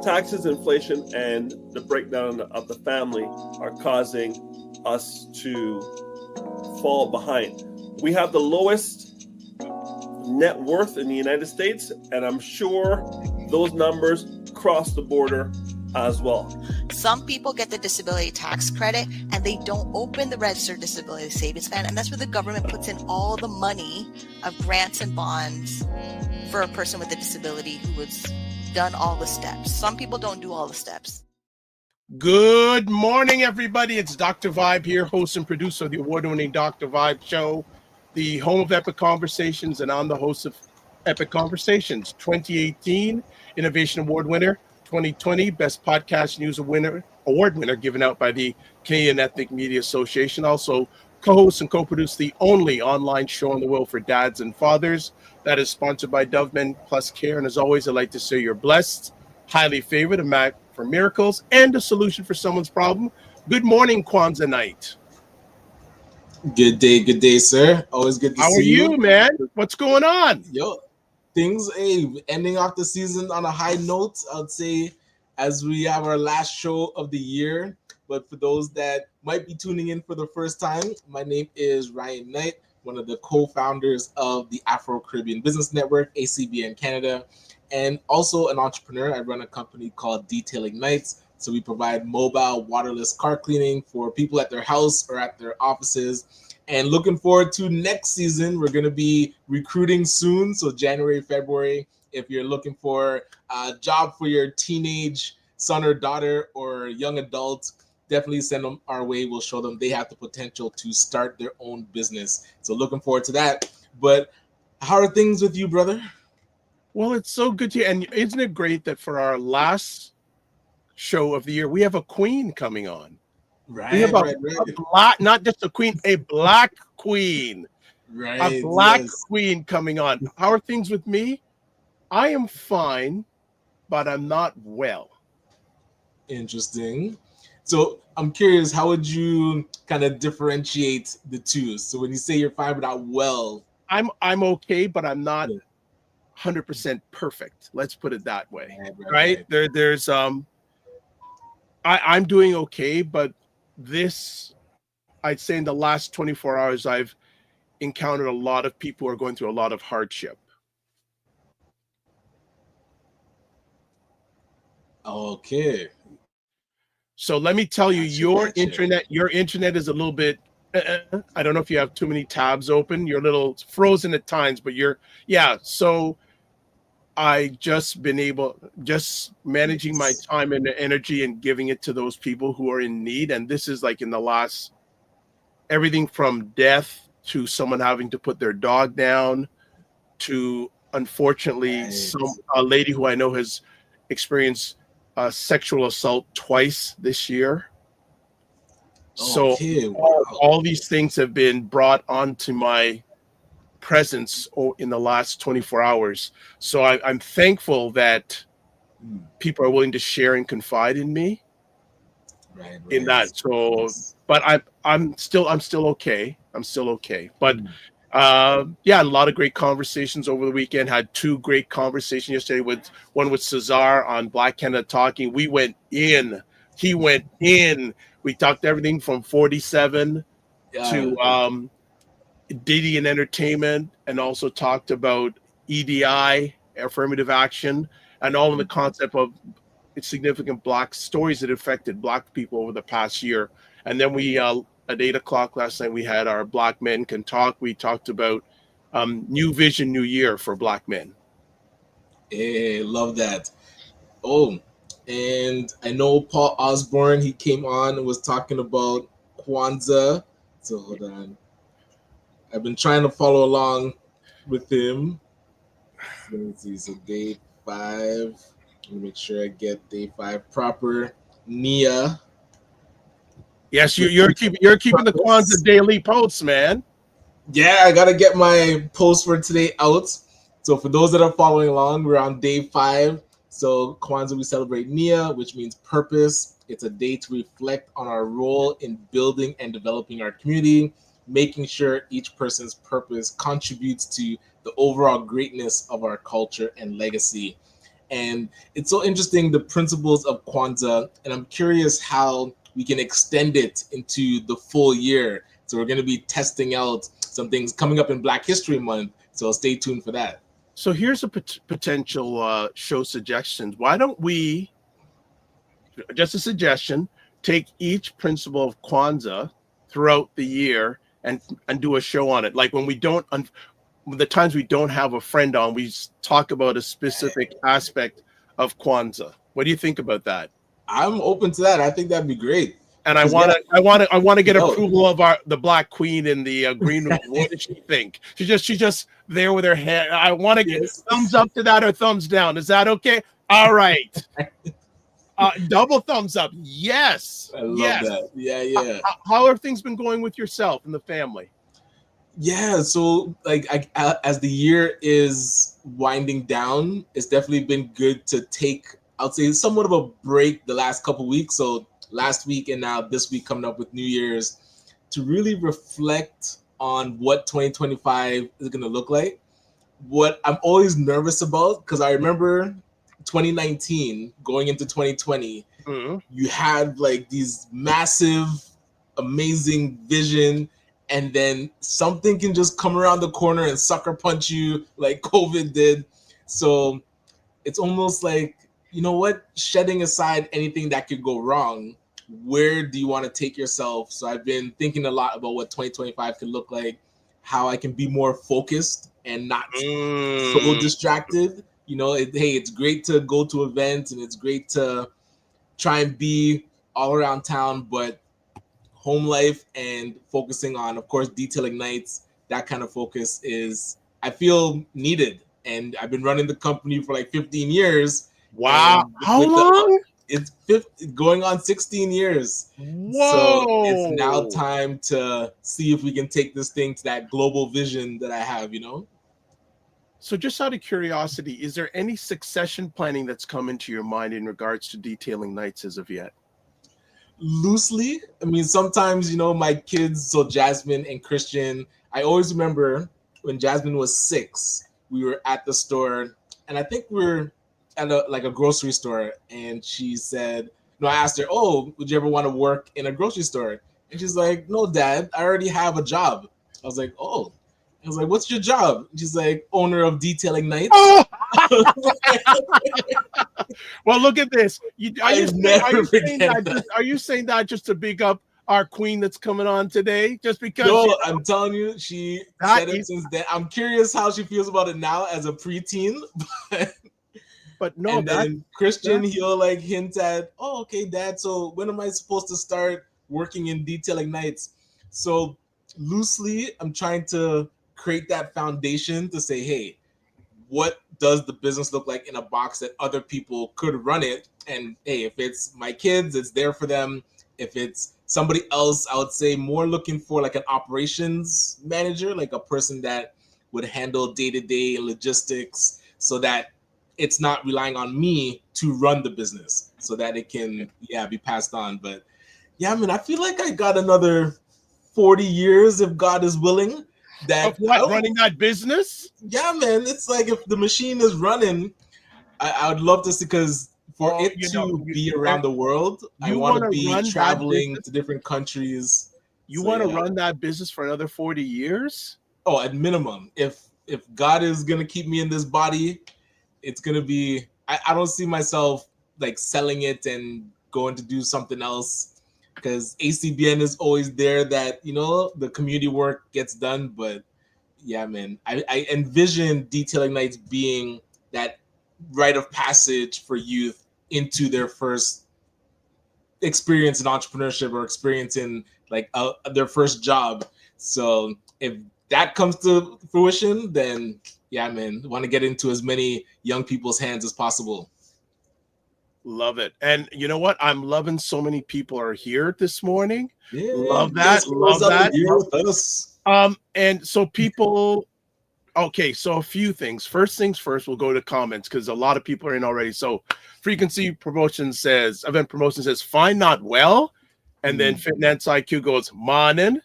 taxes, inflation, and the breakdown of the family are causing us to fall behind. We have the lowest net worth in the United States, and I'm sure those numbers cross the border as well. Some people get the disability tax credit and they don't open the registered disability savings plan, and that's where the government puts in all the money of grants and bonds for a person with a disability who has done all the steps. Some people don't do all the steps. Good morning, everybody. It's Dr. Vibe here, host and producer of the award-winning Dr. Vibe Show, the home of Epic Conversations, and I'm the host of Epic Conversations, 2018 Innovation Award winner, 2020 Best Podcast News Award winner given out by the Canadian Ethnic Media Association. Also co-host and co-produce the only online show in the world for dads and fathers that is sponsored by Dove Men Plus Care. And as always, I'd like to say you're blessed, highly favored, a map for miracles, and a solution for someone's problem. Good morning, Kwanzaa night. Good day, sir. Always good to see you. How are you, man? What's going on? Yo, things ending off the season on a high note, I'd say, as we have our last show of the year. But for those that might be tuning in for the first time, my name is Ryan Knight, one of the co-founders of the Afro Caribbean Business Network, ACBN Canada, and also an entrepreneur. I run a company called Detailing Nights. So we provide mobile waterless car cleaning for people at their house or at their offices. And looking forward to next season. We're going to be recruiting soon. So January, February, if you're looking for a job for your teenage son or daughter or young adult, definitely send them our way. We'll show them they have the potential to start their own business. So looking forward to that. But how are things with you, brother? Well, it's so good to, and isn't it great that for our last show of the year, we have a queen coming on. Right. We have a black, not just a queen, a black queen. Right. A black queen coming on. How are things with me? I am fine, but I'm not well. Interesting. So I'm curious, how would you kind of differentiate the two? So when you say you're fine but not well, I'm okay, but I'm not 100% perfect. Let's put it that way. Right? There's I'm doing okay, but this, I'd say in the last 24 hours, I've encountered a lot of people who are going through a lot of hardship. Okay. So let me tell you, your internet is a little bit, I don't know if you have too many tabs open. You're a little frozen at times, but so I just managing my time and energy and giving it to those people who are in need. And this is like in the last, everything from death to someone having to put their dog down to, unfortunately, a lady who I know has experienced sexual assault twice this year. So all these things have been brought onto my presence in the last 24 hours. So I'm thankful that people are willing to share and confide in me in that. So, but I'm still okay. I'm still okay. But a lot of great conversations over the weekend. Had two great conversations yesterday, with Cesar on Black Canada Talking. We went in. He went in. We talked everything from 47 to Diddy and entertainment, and also talked about EDI, affirmative action, and all in the concept of significant Black stories that affected Black people over the past year. And then we, at 8:00 last night, we had our Black Men Can Talk. We talked about New Vision, New Year for Black men. Hey, love that. Oh, and I know Paul Osborne, he came on and was talking about Kwanzaa. So hold on. I've been trying to follow along with him. Let me see. So day 5. Let me make sure I get day 5 proper. Nia. Yes, you're keeping the Kwanzaa daily posts, man. Yeah, I gotta get my post for today out. So for those that are following along, we're on day 5. So Kwanzaa, we celebrate Nia, which means purpose. It's a day to reflect on our role in building and developing our community, making sure each person's purpose contributes to the overall greatness of our culture and legacy. And it's so interesting, the principles of Kwanzaa, and I'm curious how we can extend it into the full year. So we're going to be testing out some things coming up in Black History Month. So stay tuned for that. So here's a potential show suggestions. Why don't we, just a suggestion, take each principle of Kwanzaa throughout the year and do a show on it. Like when we don't, the times we don't have a friend on, we talk about a specific aspect of Kwanzaa. What do you think about that? I'm open to that. I think that'd be great. And I want to get approval of the Black Queen in the green room. What does she think? She's just there with her head. I want to get thumbs up to that or thumbs down. Is that okay? All right. Double thumbs up. Yes. I love that. Yeah. How have things been going with yourself and the family? Yeah, so like as the year is winding down, it's definitely been good to take, I would say, somewhat of a break the last couple weeks. So last week and now this week coming up with New Year's, to really reflect on what 2025 is going to look like. What I'm always nervous about, because I remember 2019 going into 2020, you had like these massive, amazing vision, and then something can just come around the corner and sucker punch you like COVID did. So it's almost like, you know what, shedding aside anything that could go wrong, where do you want to take yourself? So I've been thinking a lot about what 2025 could look like, how I can be more focused and not so distracted. You know, it's great to go to events and it's great to try and be all around town, but home life and focusing on, of course, detailing nights, that kind of focus is, I feel, needed. And I've been running the company for like 15 years. Wow. How long? It's going on 16 years. Whoa. So it's now time to see if we can take this thing to that global vision that I have, you know? So just out of curiosity, is there any succession planning that's come into your mind in regards to detailing nights as of yet? Loosely. I mean, sometimes, you know, my kids, so Jasmine and Christian, I always remember when Jasmine was 6, we were at the store, and I think we were at a grocery store, and she said, no, I asked her, oh, would you ever want to work in a grocery store? And she's like, no, Dad, I already have a job. I was like, oh. I was like, what's your job? And she's like, owner of detailing nights. Oh! Well, look at this. Are you saying that just to big up our queen that's coming on today? Just because? No, I'm telling you, she said it since then. I'm curious how she feels about it now as a preteen. But no, and then Christian, he'll like hint at, oh, okay, Dad, so when am I supposed to start working in detailing nights? So loosely, I'm trying to create that foundation to say, hey, what does the business look like in a box that other people could run it? And hey, if it's my kids, it's there for them. If it's somebody else, I would say more looking for like an operations manager, like a person that would handle day-to-day logistics so that it's not relying on me to run the business, so that it can, be passed on. But yeah, I mean, I feel like I got another 40 years if God is willing. That running that business? Yeah, man. It's like if the machine is running, I would love to see, because for it to be around the world, I want to be traveling to different countries. You want to run that business for another 40 years? Oh, at minimum. If God is gonna keep me in this body, it's gonna be. I don't see myself like selling it and going to do something else, because ACBN is always there, that, you know, the community work gets done. But yeah, man, I envision detailing nights being that rite of passage for youth into their first experience in entrepreneurship or experience in like their first job. So if that comes to fruition, then yeah, man, want to get into as many young people's hands as possible. Love it. And you know what? I'm loving so many people are here this morning. Yeah, love that. Love that. Here with us. And so people, okay, so a few things. First things first, we'll go to comments because a lot of people are in already. So Event Promotion says, fine, not well. And then Finance IQ goes, morning.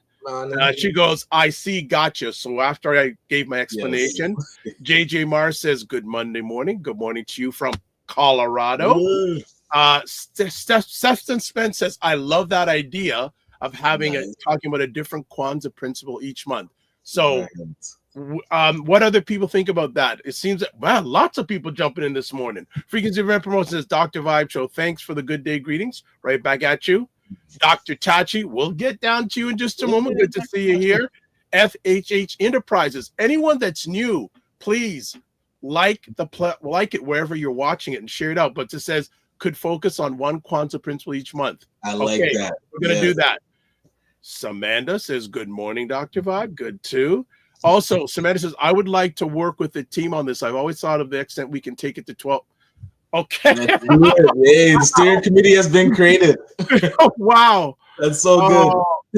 She goes, I see, gotcha. So after I gave my explanation, JJ Mars says, good Monday morning. Good morning to you from Colorado. Ooh, Sefton Spence says, I love that idea of having nice. talking about a different Kwanzaa principle each month. So Right. what other people think about that? It seems that, wow, lots of people jumping in this morning. Frequency Event Promotion says, Dr. Vibe Show, thanks for the good day greetings. Right back at you. Dr. Tachi, we'll get down to you in just a moment. Good to see you here. FHH Enterprises. Anyone that's new, please like it wherever you're watching it and share it out. But it says could focus on one Kwanzaa principle each month. I like that. We're gonna do that. Samantha says, good morning, Dr. Vibe. Good too. Also, Samantha says, I would like to work with the team on this. I've always thought of the extent we can take it to 12. Okay. Hey, the steering committee has been created. Oh, wow. That's so good.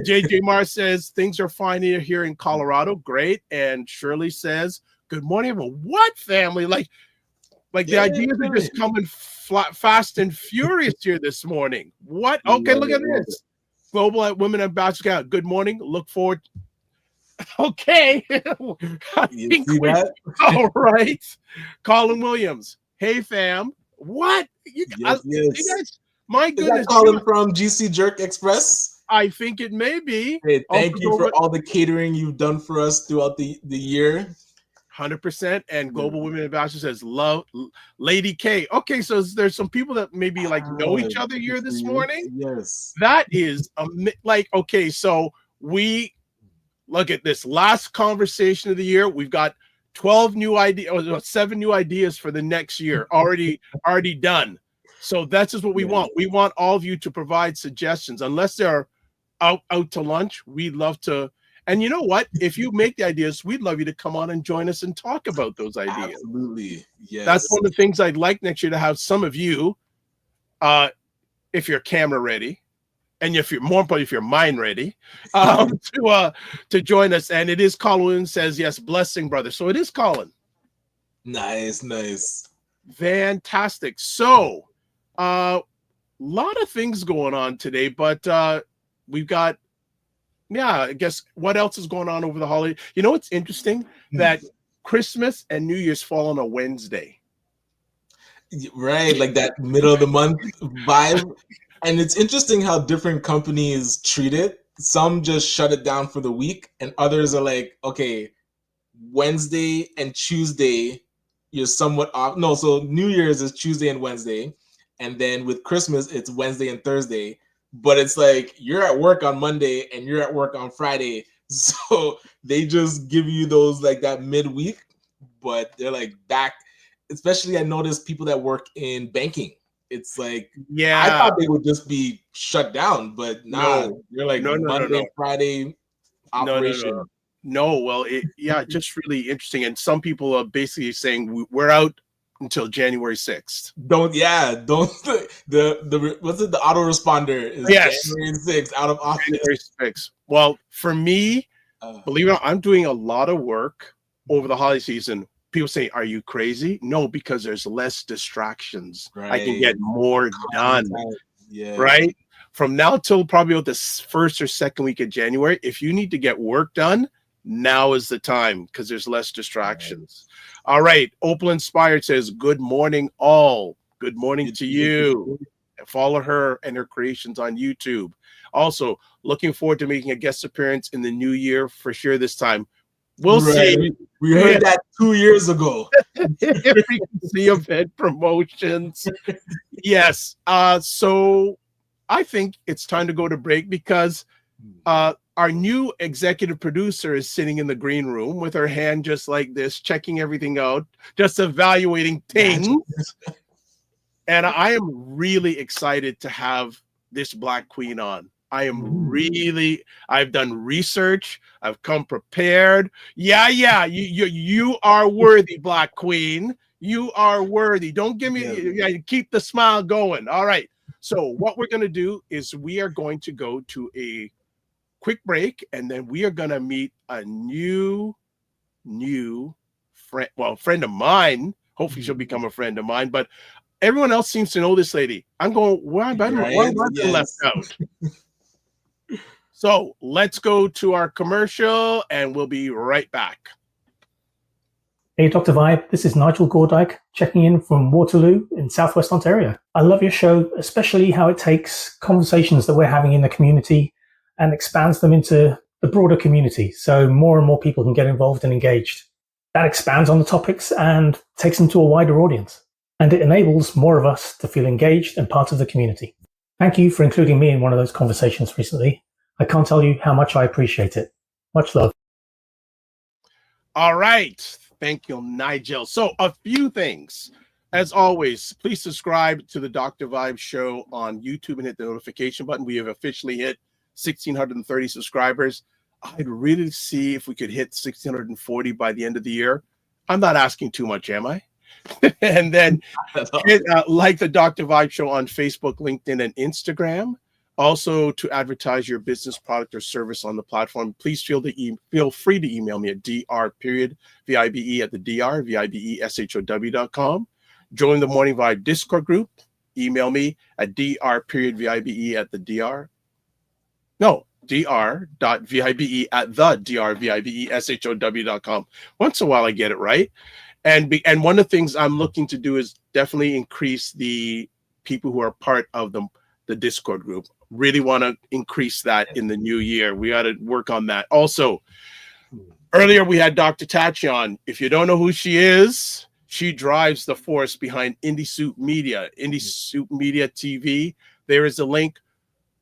JJ Mar says, things are fine here in Colorado. Great. And Shirley says, good morning, everyone. What family? Like the ideas are just coming fast and furious here this morning. What? Okay, look at this. Global Women Ambassador. Good morning. Look forward. Okay. You see that? All right. Colin Williams. Hey, fam. What? You guys, my goodness. Is that Colin from GC Jerk Express? I think it may be. Hey, thank you for all the catering you've done for us throughout the year. 100%. And Global Women Ambassador says, love Lady K. Okay, so there's some people that maybe know each other here this morning. Yes. That is okay, so we look at this last conversation of the year. We've got 12 new ideas, 7 new ideas for the next year already done. So that's just what we want. We want all of you to provide suggestions. Unless they're out to lunch, we'd love to. And you know what? If you make the ideas, we'd love you to come on and join us and talk about those ideas. Absolutely. Yes. That's one of the things I'd like next year to have some of you, if you're camera ready, and if you're mind ready, to join us. And it is Colin says, yes, blessing, brother. So it is Colin. Nice. Fantastic. So a lot of things going on today, but we've got, I guess what else is going on over the holiday? You know, it's interesting that Christmas and New Year's fall on a Wednesday. Right, like that middle of the month vibe. And it's interesting how different companies treat it. Some just shut it down for the week, and others are like, okay, Wednesday and Tuesday, you're somewhat off. No, so New Year's is Tuesday and Wednesday. And then with Christmas, it's Wednesday and Thursday. But it's like you're at work on Monday and you're at work on Friday. So they just give you those like that midweek, but they're like back. Especially I noticed people that work in banking. It's like, I thought they would just be shut down, but you're like Monday, Friday operation. No, well, just really interesting. And some people are basically saying we're out until January 6th. Don't the what's it? The autoresponder is January 6th out of office. January 6th. Well, for me, believe it or not, I'm doing a lot of work over the holiday season. People say, are you crazy? No, because there's less distractions. Right. I can get more done. Yeah. Right? From now till probably about the first or second week of January, if you need to get work done, now is the time because there's less distractions. Right. All right. Opal Inspired says, good morning, all. Good morning to you. Follow her and her creations on YouTube. Also, looking forward to making a guest appearance in the new year for sure this time. We'll see. We heard that 2 years ago. Frequency Event Promotions. Yes. So I think it's time to go to break because our new executive producer is sitting in the green room with her hand just like this, checking everything out, just evaluating things. And I am really excited to have this Black Queen on. I've done research. I've come prepared. You are worthy, Black Queen. You are worthy. Don't give me, keep the smile going. All right. So what we're going to do is we are going to go to a quick break, and then we are going to meet a new friend of mine. Hopefully she'll become a friend of mine, but everyone else seems to know this lady. I'm going, why am I left out? So let's go to our commercial and we'll be right back. Hey, Dr. Vibe, this is Nigel Gordyke checking in from Waterloo in Southwest Ontario. I love your show, especially how it takes conversations that we're having in the community and expands them into the broader community so more and more people can get involved and engaged. That expands on the topics and takes them to a wider audience. And it enables more of us to feel engaged and part of the community. Thank you for including me in one of those conversations recently. I can't tell you how much I appreciate it. Much love. All right. Thank you, Nigel. So a few things. As always, please subscribe to the Dr. Vibe Show on YouTube and hit the notification button. We have officially hit 1,630 subscribers. I'd really see if we could hit 1,640 by the end of the year. I'm not asking too much, am I? And then like the Dr. Vibe Show on Facebook, LinkedIn, and Instagram. Also, to advertise your business product or service on the platform, please feel free to email me at dr.vibe@dr.vibeshow.com. Join the Morning Vibe Discord group. Email me at dr.vibe@the.dr.vibe@the.dr.vibeshow.com. Once in a while, I get it right. And one of the things I'm looking to do is definitely increase the people who are part of the Discord group. Really want to increase that in the new year. We got to work on that. Also, earlier we had Dr. Tachi on. If you don't know who she is, she drives the force behind Indie Soup Media TV. There is a link.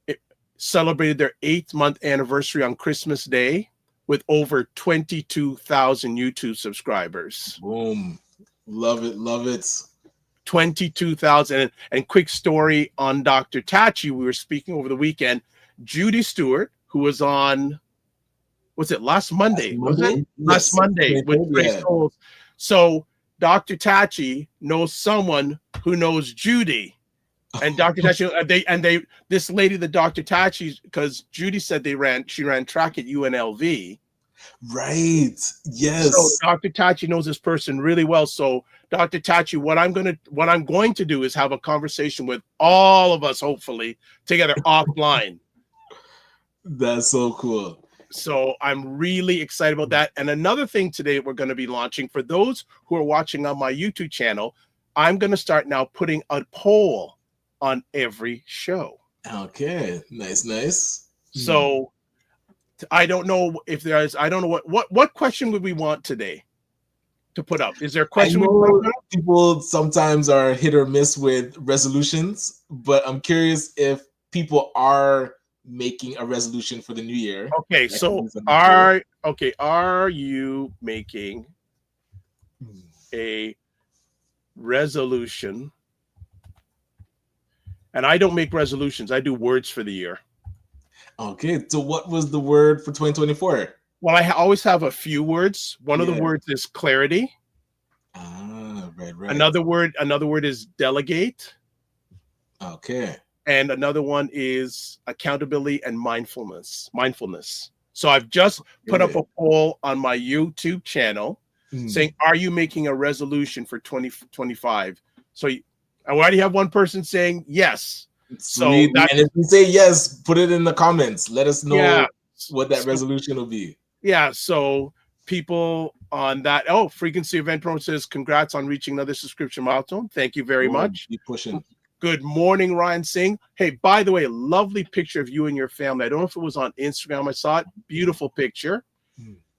It celebrated their 8th-month anniversary on Christmas Day with over 22,000 YouTube subscribers. Boom. Love it. Love it. 22,000. And quick story on Dr. Tachi. We were speaking over the weekend. Judy Stewart, who was on, was it last Monday? Last Monday with Grace Coles. So Dr. Tachi knows someone who knows Judy. And Dr. Tachi, this lady, the Dr. Tachi, because Judy said she ran track at UNLV. Right. Yes. So Dr. Tachi knows this person really well. So Dr. Tachi, what I'm going to do is have a conversation with all of us, hopefully, together offline. That's so cool. So I'm really excited about that. And another thing today we're going to be launching, for those who are watching on my YouTube channel, I'm going to start now putting a poll on every show. Okay. Nice. So I don't know if there's, I don't know what question would we want today to put up? Is there a question? People sometimes are hit or miss with resolutions, but I'm curious if people are making a resolution for the new year. Okay, so are you making a resolution? And I don't make resolutions. I do words for the year. Okay, so what was the word for 2024? Well, I always have a few words. One of the words is clarity. Right. Another word is delegate. Okay. And another one is accountability and mindfulness. So I've just put up a poll on my YouTube channel saying, are you making a resolution for 2025? So I already have one person saying yes. Sweet. So and if you say yes, put it in the comments. Let us know what that resolution will be. Yeah. So people on that. Oh, Frequency Event Pro says, congrats on reaching another subscription milestone. Thank you very much. Keep pushing. Good morning, Ryan Singh. Hey, by the way, lovely picture of you and your family. I don't know if it was on Instagram. I saw it. Beautiful picture.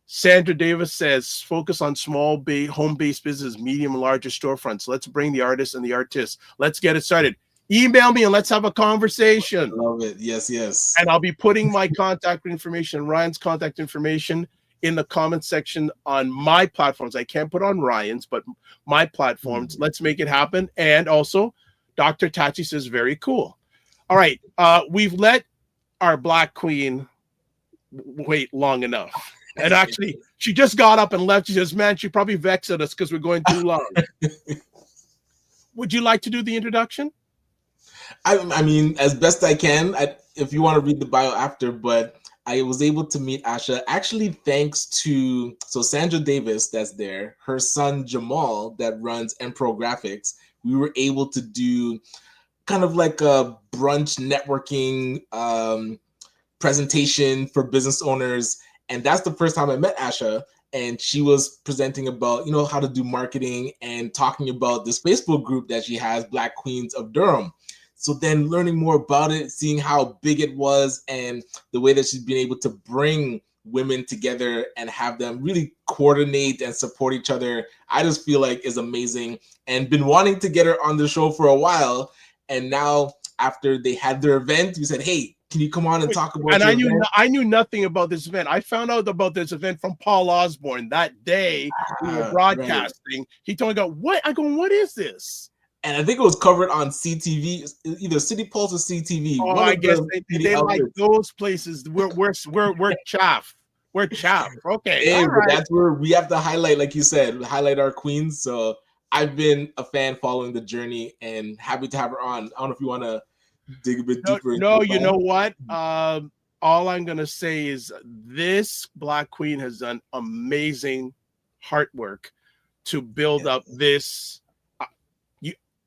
Sandra Davis says, focus on small home-based business, medium and larger storefronts. Let's bring the artists and the artists. Let's get it started. Email me and let's have a conversation. Love it. Yes. And I'll be putting my contact information, Ryan's contact information, in the comment section on my platforms. I can't put on Ryan's, but my platforms. Let's make it happen. And also, Dr. Tachi says, very cool. All right. We've let our Black Queen wait long enough. And actually, she just got up and left. She says, man, she probably vexed at us because we're going too long. Would you like to do the introduction? I mean, as best I can, if you want to read the bio after, but I was able to meet Asha actually thanks to Sandra Davis that's there, her son Jamal that runs Empro Graphics. We were able to do kind of like a brunch networking presentation for business owners. And that's the first time I met Asha. and she was presenting about, you know, how to do marketing and talking about this Facebook group that she has, Black Queens of Durham. So then learning more about it, seeing how big it was, and the way that she's been able to bring women together and have them really coordinate and support each other, I just feel like is amazing, and been wanting to get her on the show for a while. And now after they had their event, we said, hey, can you come on and talk about and your event? I knew nothing about this event. I found out about this event from Paul Osborne that day. We were broadcasting. Right. He told me, what? I go, what is this? And I think it was covered on CTV, either City Pulse or CTV. Oh, I guess they like those places. We're chaff. We're chaff. Okay. Hey, but that's where we have to highlight, like you said, highlight our queens. So I've been a fan following the journey and happy to have her on. I don't know if you want to dig a bit deeper. No, you know what? All I'm going to say is this Black Queen has done amazing heart work to build up this.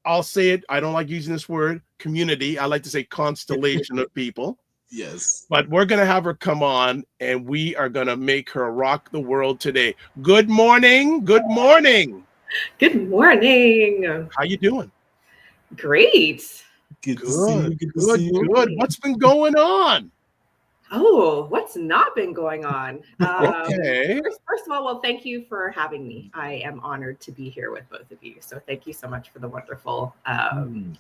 I'll say it. I don't like using this word, community. I like to say constellation of people. Yes. But we're going to have her come on, and we are going to make her rock the world today. Good morning. Good morning. Good morning. How you doing? Great. Good to see you. Good to see you. Good. What's been going on? Oh, what's not been going on? Okay. First of all, well, thank you for having me. I am honored to be here with both of you. So thank you so much for the wonderful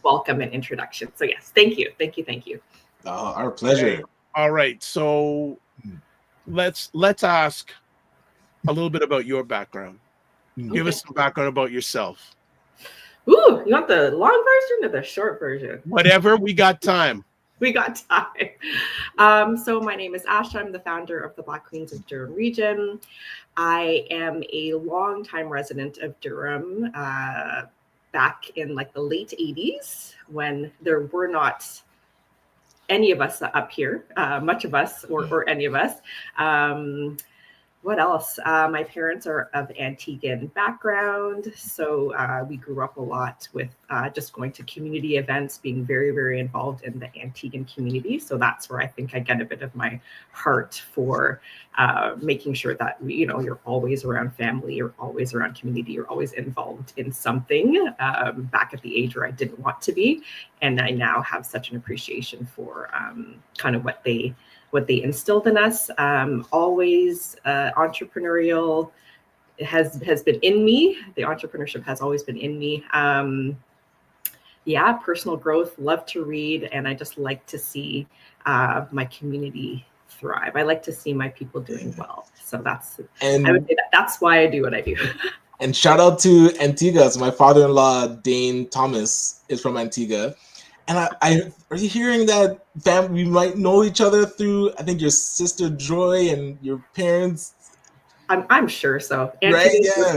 welcome and introduction. So yes, thank you. Thank you. Thank you. Our pleasure. Okay. All right. So let's ask a little bit about your background. Give us some background about yourself. Ooh, you want the long version or the short version? Whatever. We got time. We got time. So my name is Asha. I'm the founder of the Black Queens of Durham region. I am a longtime resident of Durham back in like the late 80s when there were not any of us up here, much of us or any of us. What else? My parents are of Antiguan background. So we grew up a lot with just going to community events, being very, very involved in the Antiguan community. So that's where I think I get a bit of my heart for making sure that, you know, you're always around family, you're always around community, you're always involved in something back at the age where I didn't want to be. And I now have such an appreciation for kind of what they instilled in us. Always entrepreneurial has been in me. The entrepreneurship has always been in me. Personal growth, love to read, and I just like to see my community thrive. I like to see my people doing well. So I would say that's why I do what I do. And shout out to Antigua. So my father-in-law, Dane Thomas, is from Antigua. And I are you hearing that we might know each other through, I think, your sister Joy and your parents? I'm sure so. Right? Yeah.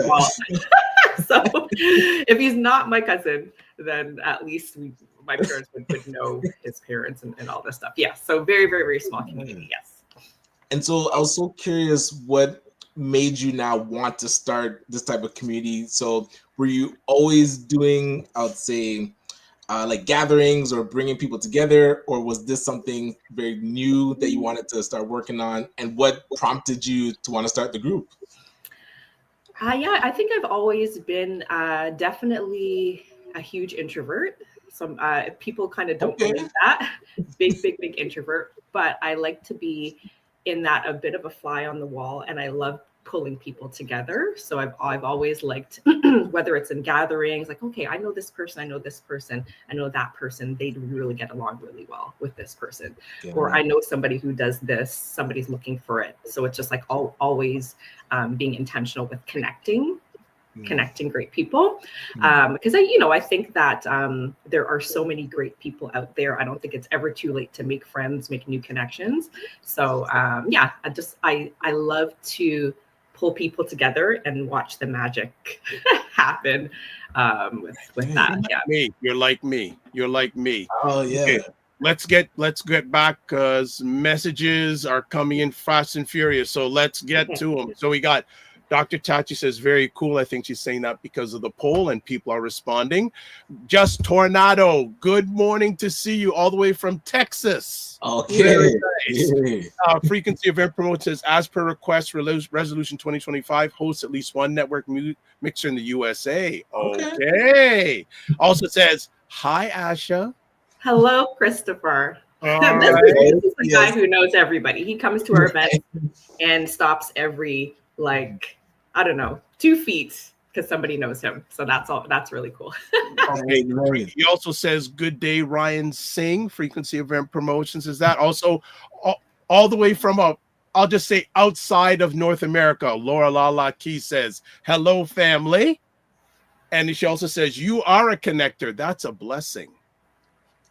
So if he's not my cousin, then at least my parents would know his parents and all this stuff. Yeah. So very, very, very small community. Yes. And so I was so curious what made you now want to start this type of community. So were you always doing, I would say, like gatherings or bringing people together, or was this something very new that you wanted to start working on? And what prompted you to want to start the group? I think I've always been definitely a huge introvert. Some people kind of don't believe that. Big introvert, but I like to be in that a bit of a fly on the wall, and I love pulling people together. So I've always liked, whether it's in gatherings, like, okay, I know this person, I know this person, I know that person, they really get along really well with this person. Yeah. Or I know somebody who does this, somebody's looking for it. So it's just like always being intentional with connecting great people. Because I think that there are so many great people out there. I don't think it's ever too late to make friends, make new connections. So I love to pull people together and watch the magic happen with that. Yeah. You're like me. Oh yeah. Okay. Let's get back because messages are coming in fast and furious. So let's get to them. So we got Dr. Tachi says, very cool. I think she's saying that because of the poll and people are responding. Just Tornado, good morning to see you all the way from Texas. Okay. Very nice. Yeah. Frequency Event Promote says, as per request, Resolution 2025 hosts at least one network mixer in the USA. Okay. Also says, hi, Asha. Hello, Christopher. All This right. is the guy who knows everybody. He comes to our events and stops every, like, I don't know, 2 feet because somebody knows him. So that's all. That's really cool. Okay. He also says, good day, Ryan Singh. Frequency Event Promotions is that. Also, all the way from I'll just say outside of North America, Laura Lala Key says, hello, family. And she also says, you are a connector. That's a blessing.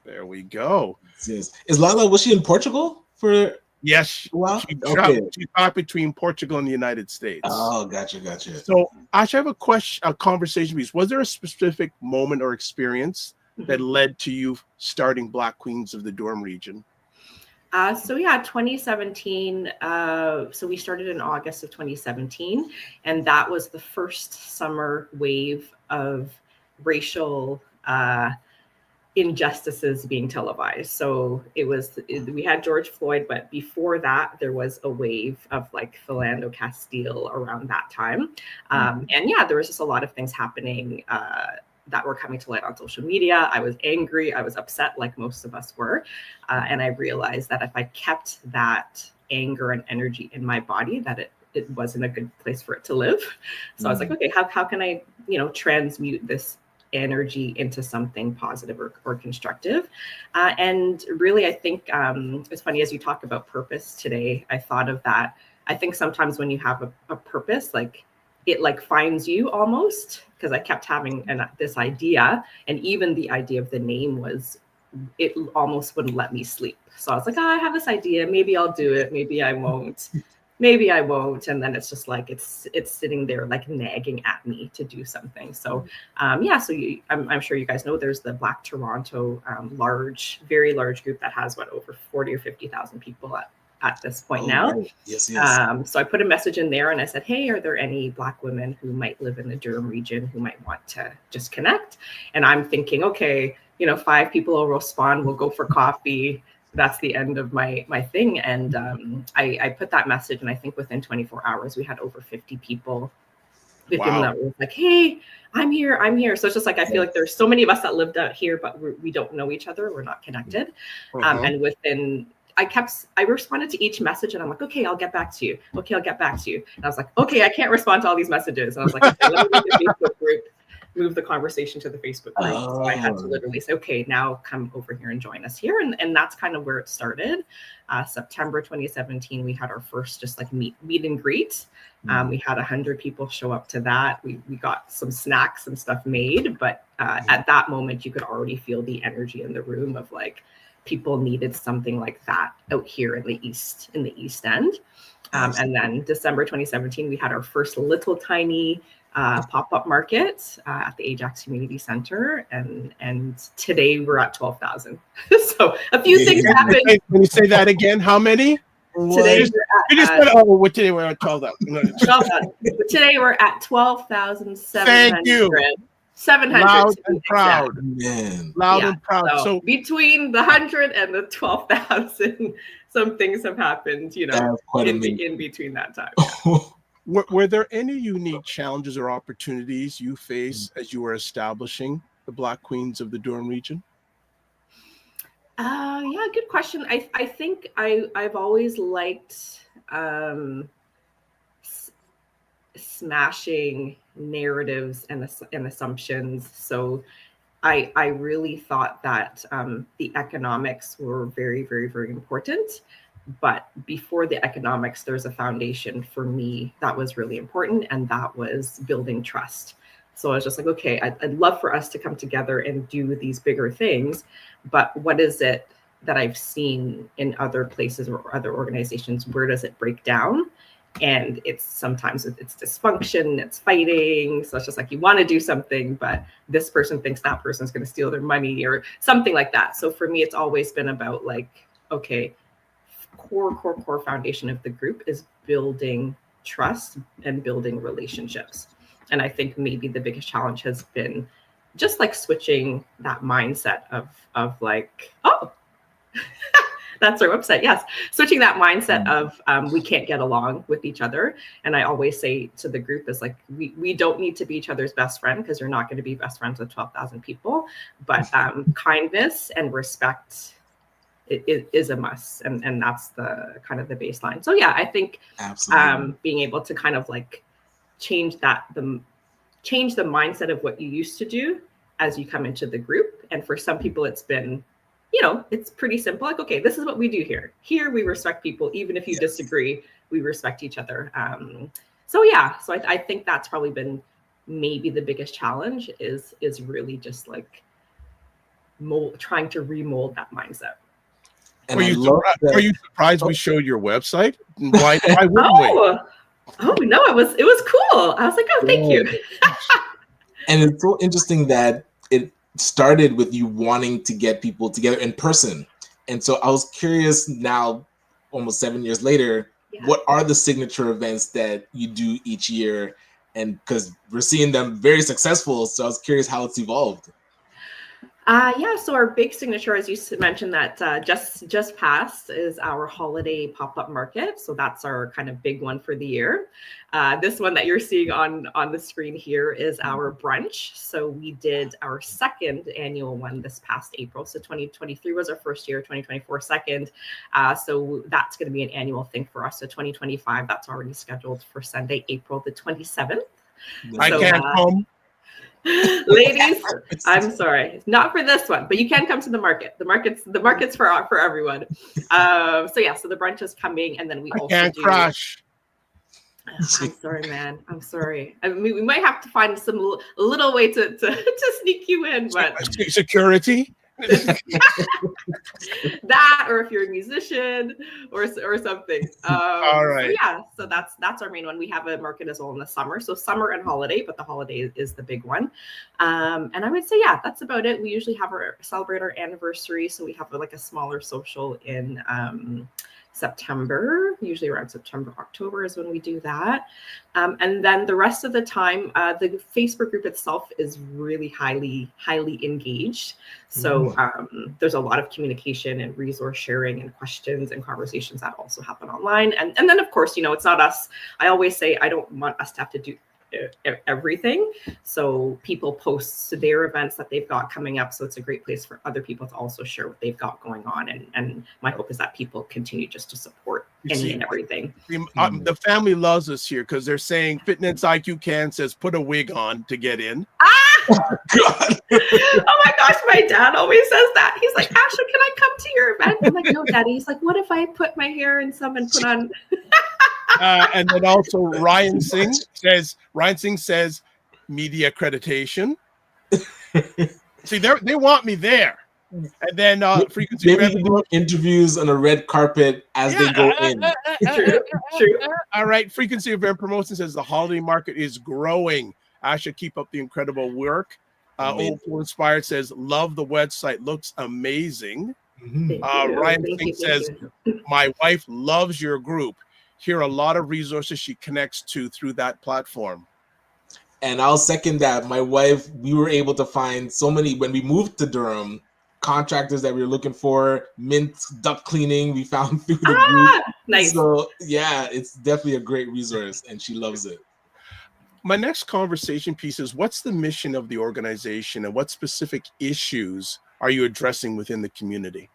There we go. Yes. Is Lala, was she in Portugal for? Yes. Wow. She traveled between Portugal and the United States. Oh, gotcha. So I should have a conversation piece. Was there a specific moment or experience that led to you starting Black Queens of the Durham region? 2017. So we started in August of 2017, and that was the first summer wave of racial injustices being televised. So we had George Floyd, but before that, there was a wave of like Philando Castile around that time. And yeah, there was just a lot of things happening that were coming to light on social media. I was angry, I was upset, like most of us were. And I realized that if I kept that anger and energy in my body, that it wasn't a good place for it to live. So I was like, okay, how can I, transmute this energy into something positive or constructive? And really, I think it's funny, as you talk about purpose today, I thought of that. I think sometimes when you have a purpose, like it like finds you almost, because I kept having this idea, and even the idea of the name it almost wouldn't let me sleep. So I was like, I have this idea, maybe I'll do it, maybe I won't. Maybe I won't. And then it's just like, it's sitting there like nagging at me to do something. So I'm sure you guys know there's the Black Toronto very large group that has over 40 or 50,000 people at this point now. Right. Yes. So I put a message in there and I said, hey, are there any Black women who might live in the Durham region who might want to just connect? And I'm thinking, okay, 5 people will respond, we'll go for coffee. That's the end of my thing. And I put that message, and I think within 24 hours, we had over 50 people that were like, hey, I'm here. So it's just like, I feel like there's so many of us that lived out here, but we don't know each other. We're not connected. And within, I responded to each message, and I'm like, okay, I'll get back to you. Okay, I'll get back to you. And I was like, okay, I can't respond to all these messages. And I was like, okay, let me make a Facebook group. Move the conversation to the Facebook group. So I had to literally say, okay, now come over here and join us here. And that's kind of where it started. September 2017, we had our first just like meet and greet. We had 100 people show up to that. We got some snacks and stuff made, but at that moment, you could already feel the energy in the room of like, people needed something like that out here in the East End. And then December 2017, we had our first little tiny pop-up market at the Ajax Community Center, and today we're at 12,000. So a few things happened. Can you say that again? How many? Today today we're at 12,000. 12,000. Today we're at 12,700. Thank you. 700. Loud and proud. Man. Loud and proud. So between the 100 and the 12,000, some things have happened, in between that time. Were there any unique challenges or opportunities you faced as you were establishing the Black Queens of the Durham region? Yeah, good question. I think I've always liked smashing narratives and assumptions. So I really thought that the economics were very, very, very important. But before the economics, there's a foundation for me that was really important, and that was building trust. So I was just like, okay, I'd love for us to come together and do these bigger things, but what is it that I've seen in other places or other organizations? Where does it break down? And sometimes it's dysfunction, it's fighting. So it's just like, you want to do something, but this person thinks that person's going to steal their money or something like that. So for me, it's always been about like, okay, core foundation of the group is building trust and building relationships. And I think maybe the biggest challenge has been just like switching that mindset of like, oh, that's our website. Yes. Switching that mindset of we can't get along with each other. And I always say to the group is like, we don't need to be each other's best friend, because you're not going to be best friends with 12,000 people. But kindness and respect is a must. And that's the kind of the baseline. So yeah, I think being able to kind of like change the mindset of what you used to do as you come into the group. And for some people, it's been, it's pretty simple. Like, okay, this is what we do here. Here we respect people, even if you disagree, we respect each other. So I think that's probably been maybe the biggest challenge is really just like trying to remold that mindset. And are you surprised we showed your website? Why wouldn't we? Oh no, it was cool. I was like, oh, thank you. And it's so interesting that it started with you wanting to get people together in person. And so I was curious now, almost 7 years later, what are the signature events that you do each year? And because we're seeing them very successful, so I was curious how it's evolved. So our big signature, as you mentioned, that just passed, is our holiday pop-up market. So that's our kind of big one for the year. This one that you're seeing on the screen here is our brunch. So we did our second annual one this past April. So 2023 was our first year, 2024 second. So that's going to be an annual thing for us. So 2025, that's already scheduled for Sunday, April the 27th. I can't come. Ladies, I'm sorry, not for this one, but you can come to the market. The market's for everyone. So the brunch is coming, and then we also can't crash. I'm sorry, man. I'm sorry. I mean, we might have to find some little way to sneak you in, but security. That, or if you're a musician or something. All right. So that's our main one. We have a market as well in the summer. So summer and holiday, but the holiday is the big one. And I would say, that's about it. We usually celebrate our anniversary. So we have like a smaller social in September, usually around September, October is when we do that. And then the rest of the time, the Facebook group itself is really highly engaged. So there's a lot of communication and resource sharing and questions and conversations that also happen online. And then, of course, it's not us. I always say I don't want us to have to do everything. So people post their events that they've got coming up. So it's a great place for other people to also share what they've got going on. And my hope is that people continue just to support any and everything. The family loves us here because they're saying Fitness IQ Can says put a wig on to get in. Oh my gosh, my dad always says that. He's like, Asha, can I come to your event? I'm like, no, Daddy. He's like, what if I put my hair in some and put on and then also Ryan Singh says media accreditation. See, they want me there. And then frequency. Maybe do interviews on a red carpet as they go in. True. All right. Frequency Event Promotion says the holiday market is growing. I should keep up the incredible work. Old Pool Inspired says, love the website. Looks amazing. Ryan Singh says, my wife loves your group. Here are a lot of resources she connects to through that platform. And I'll second that. My wife, we were able to find so many, when we moved to Durham, contractors that we were looking for, mint duct cleaning, we found through the group. Nice. So it's definitely a great resource and she loves it. My next conversation piece is, what's the mission of the organization and what specific issues are you addressing within the community?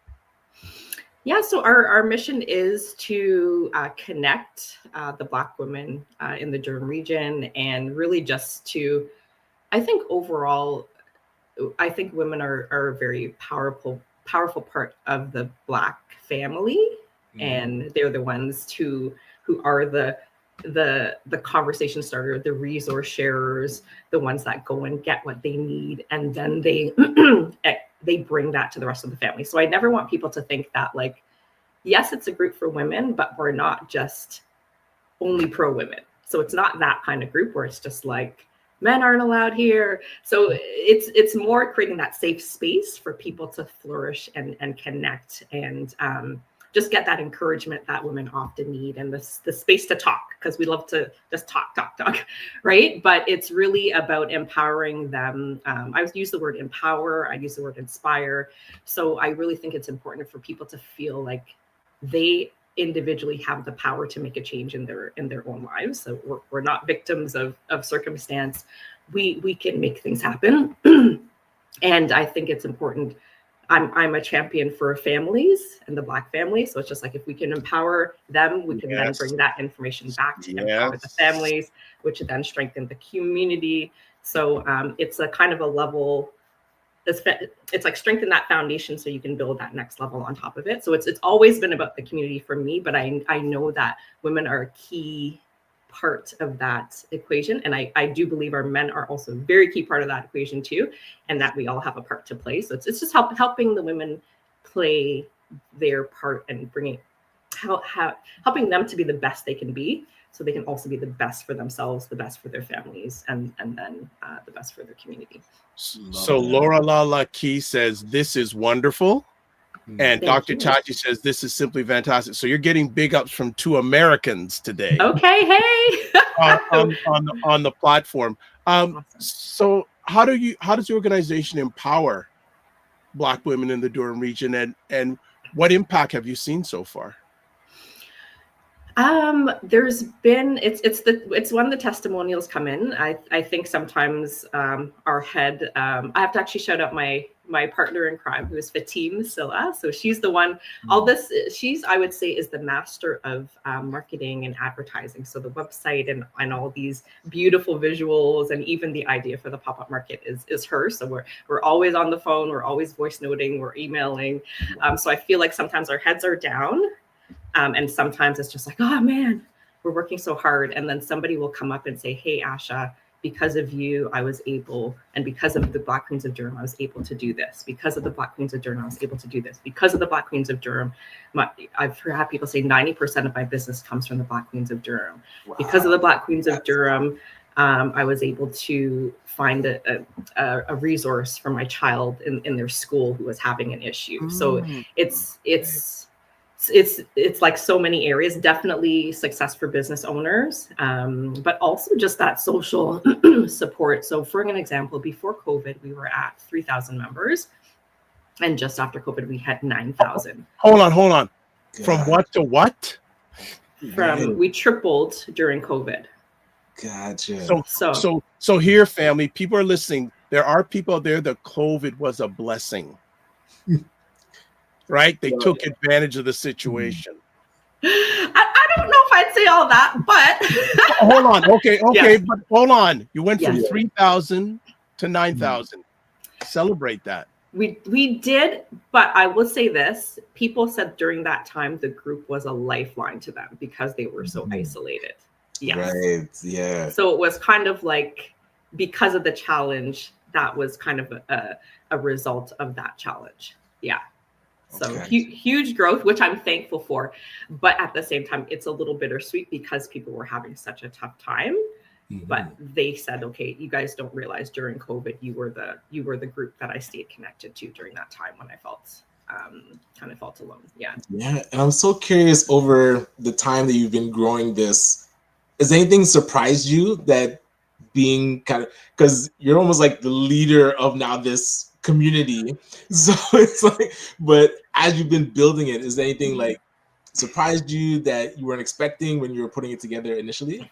Yeah, so our mission is to connect the Black women in the Durham region, and really just to, I think overall, I think women are a very powerful part of the Black family, and they're the ones who are the conversation starter, the resource sharers, the ones that go and get what they need, and then they bring that to the rest of the family. So I never want people to think that, like, yes, it's a group for women, but we're not just only pro women. So it's not that kind of group where it's just like, men aren't allowed here. So it's more creating that safe space for people to flourish and connect. And just get that encouragement that women often need, and the space to talk, because we love to just talk, right? But it's really about empowering them. I use the word empower, I use the word inspire. So I really think it's important for people to feel like they individually have the power to make a change in their own lives. So we're not victims of circumstance. We can make things happen. And I think it's important. I'm a champion for families and the Black family. So it's just like, if we can empower them, we can then bring that information back to empower the families, which then strengthen the community. So it's a kind of a level, it's like strengthen that foundation so you can build that next level on top of it. So it's always been about the community for me, but I know that women are a key part of that equation. And I do believe our men are also a very key part of that equation too, and that we all have a part to play. So it's just helping the women play their part and helping them to be the best they can be, so they can also be the best for themselves, the best for their families, and then the best for their community. So Laura Lala Key says, this is wonderful. And Dr. Taji says, this is simply fantastic. So you're getting big ups from 2 Americans today. Okay, hey. on the platform. Awesome. So how does the organization empower Black women in the Durham region, and what impact have you seen so far? There's been, it's when the testimonials come in. I think sometimes our head, I have to actually shout out my partner in crime, who is Fatim Silla. So she's the one, all this, I would say, is the master of marketing and advertising. So the website and all these beautiful visuals, and even the idea for the pop-up market is her. So we're always on the phone, we're always voice noting, we're emailing. So I feel like sometimes our heads are down. And sometimes it's just like, oh man, we're working so hard. And then somebody will come up and say, hey, Asha, because of you, I was able, and because of the Black Queens of Durham, I was able to do this. Because of the Black Queens of Durham, I was able to do this. Because of the Black Queens of Durham, I've had people say 90% of my business comes from the Black Queens of Durham. Wow. Because of the Black Queens of Durham, I was able to find a resource for my child in their school who was having an issue. So it's like so many areas, definitely success for business owners, but also just that social support. So for an example, before COVID, we were at 3,000 members, and just after COVID, we had 9,000. Hold on. God. From what to what? We tripled during COVID. Gotcha. So here, family, people are listening. There are people there that COVID was a blessing. Right? They took advantage of the situation. I don't know if I'd say all that, but hold on. Okay, yes. But hold on. You went from 3,000 to 9,000. Celebrate that. We did, but I will say this. People said during that time the group was a lifeline to them because they were so isolated. Yes. Right. Yeah. So it was kind of like, because of the challenge, that was kind of a result of that challenge. Yeah. So huge growth, which I'm thankful for. But at the same time, it's a little bittersweet because people were having such a tough time. Mm-hmm. But they said, okay, you guys don't realize during COVID, you were the group that I stayed connected to during that time when I felt kind of felt alone. Yeah. Yeah. And I'm so curious, over the time that you've been growing this, has anything surprised you, that being kind of, because you're almost like the leader of now this community, so it's like, but as you've been building it, is there anything like surprised you that you weren't expecting when you were putting it together initially?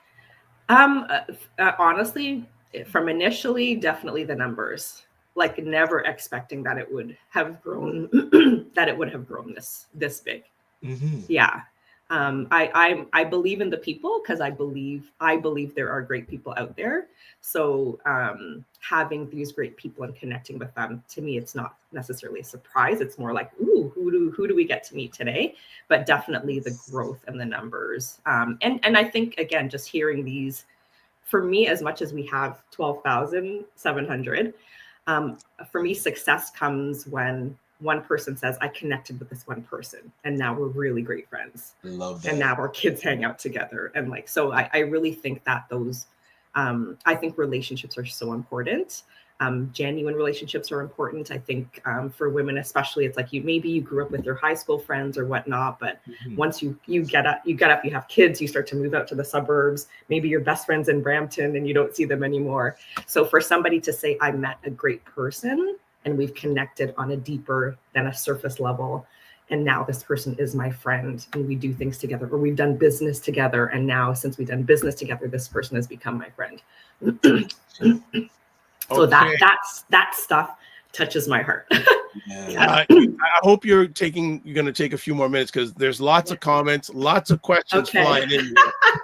Honestly, from initially, definitely the numbers, like never expecting that it would have grown this big. Mm-hmm. Yeah. I believe in the people, because I believe there are great people out there. So having these great people and connecting with them, to me, it's not necessarily a surprise. It's more like, ooh, who do we get to meet today? But definitely the growth and the numbers. And I think, again, just hearing these, for me, as much as we have 12,700, for me, success comes when one person says, I connected with this one person, and now we're really great friends. Love that. And now our kids hang out together. And like, so I really think that I think relationships are so important. Genuine relationships are important. I think for women especially, it's like maybe you grew up with your high school friends or whatnot, but once you get up, you have kids, you start to move out to the suburbs. Maybe your best friend's in Brampton and you don't see them anymore. So for somebody to say, I met a great person and we've connected on a deeper than a surface level, and now this person is my friend and we do things together, or we've done business together, and now since we've done business together, this person has become my friend. So that stuff touches my heart. I hope you're going to take a few more minutes, because there's lots of comments, lots of questions flying in.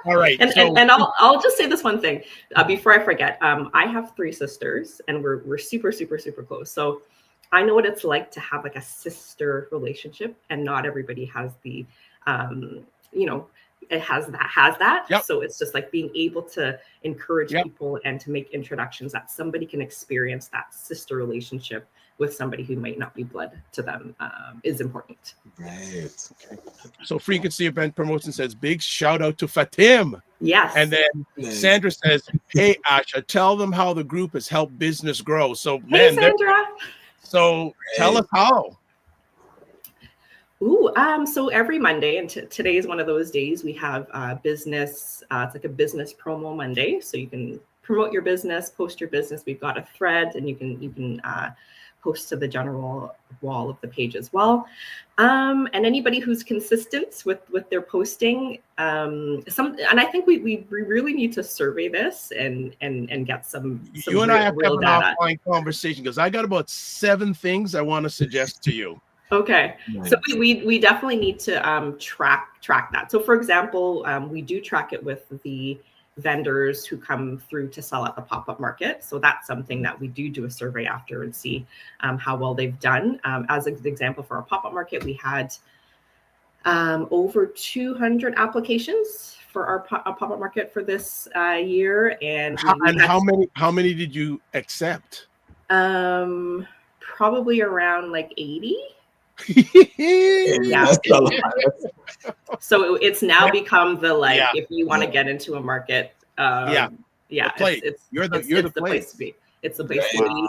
All right. And I'll just say this one thing before I forget. I have 3 sisters, and we're super, super, super close. So I know what it's like to have like a sister relationship, and not everybody has the, it has that. Yep. So it's just like being able to encourage people and to make introductions, that somebody can experience that sister relationship with somebody who might not be blood to them is important. Right. Okay. So Frequency Event Promotion says, big shout out to Fatim. Yes. And then Sandra says, hey, Asha, tell them how the group has helped business grow. So, hey, Sandra. So tell us how. So every Monday, and today is one of those days, we have business. It's like a business promo Monday, so you can promote your business, post your business. We've got a thread, and you can post to the general wall of the page as well. And anybody who's consistent with their posting, and I think we really need to survey this and get some you and I have to have an data. offline conversation, because I got about 7 things I want to suggest to you. Okay, Nice. so we definitely need to track that. So for example, we do track it with the vendors who come through to sell at the pop-up market. So that's something that we do a survey after and see how well they've done. As an example, for our pop-up market, we had over 200 applications for our pop-up market for this year. And how many did you accept? Probably around like 80. Yeah. So it's now become the if you want to get into a market, you're the place to be. It's the place to be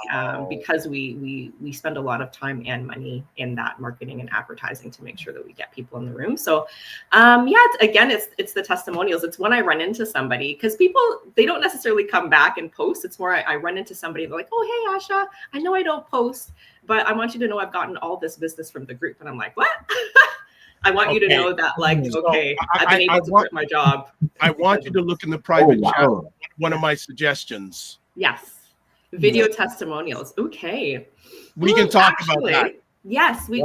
because we spend a lot of time and money in that marketing and advertising to make sure that we get people in the room. So it's the testimonials. It's when I run into somebody, because people, they don't necessarily come back and post. It's more I run into somebody, they're like, oh, hey, Asha, I know I don't post, but I want you to know I've gotten all this business from the group. And I'm like, what? I want you to know that, I've been able to quit my job. I want you to look in the private chat. One of my suggestions. Yes. Video testimonials. Okay. We can talk about that. Yes, we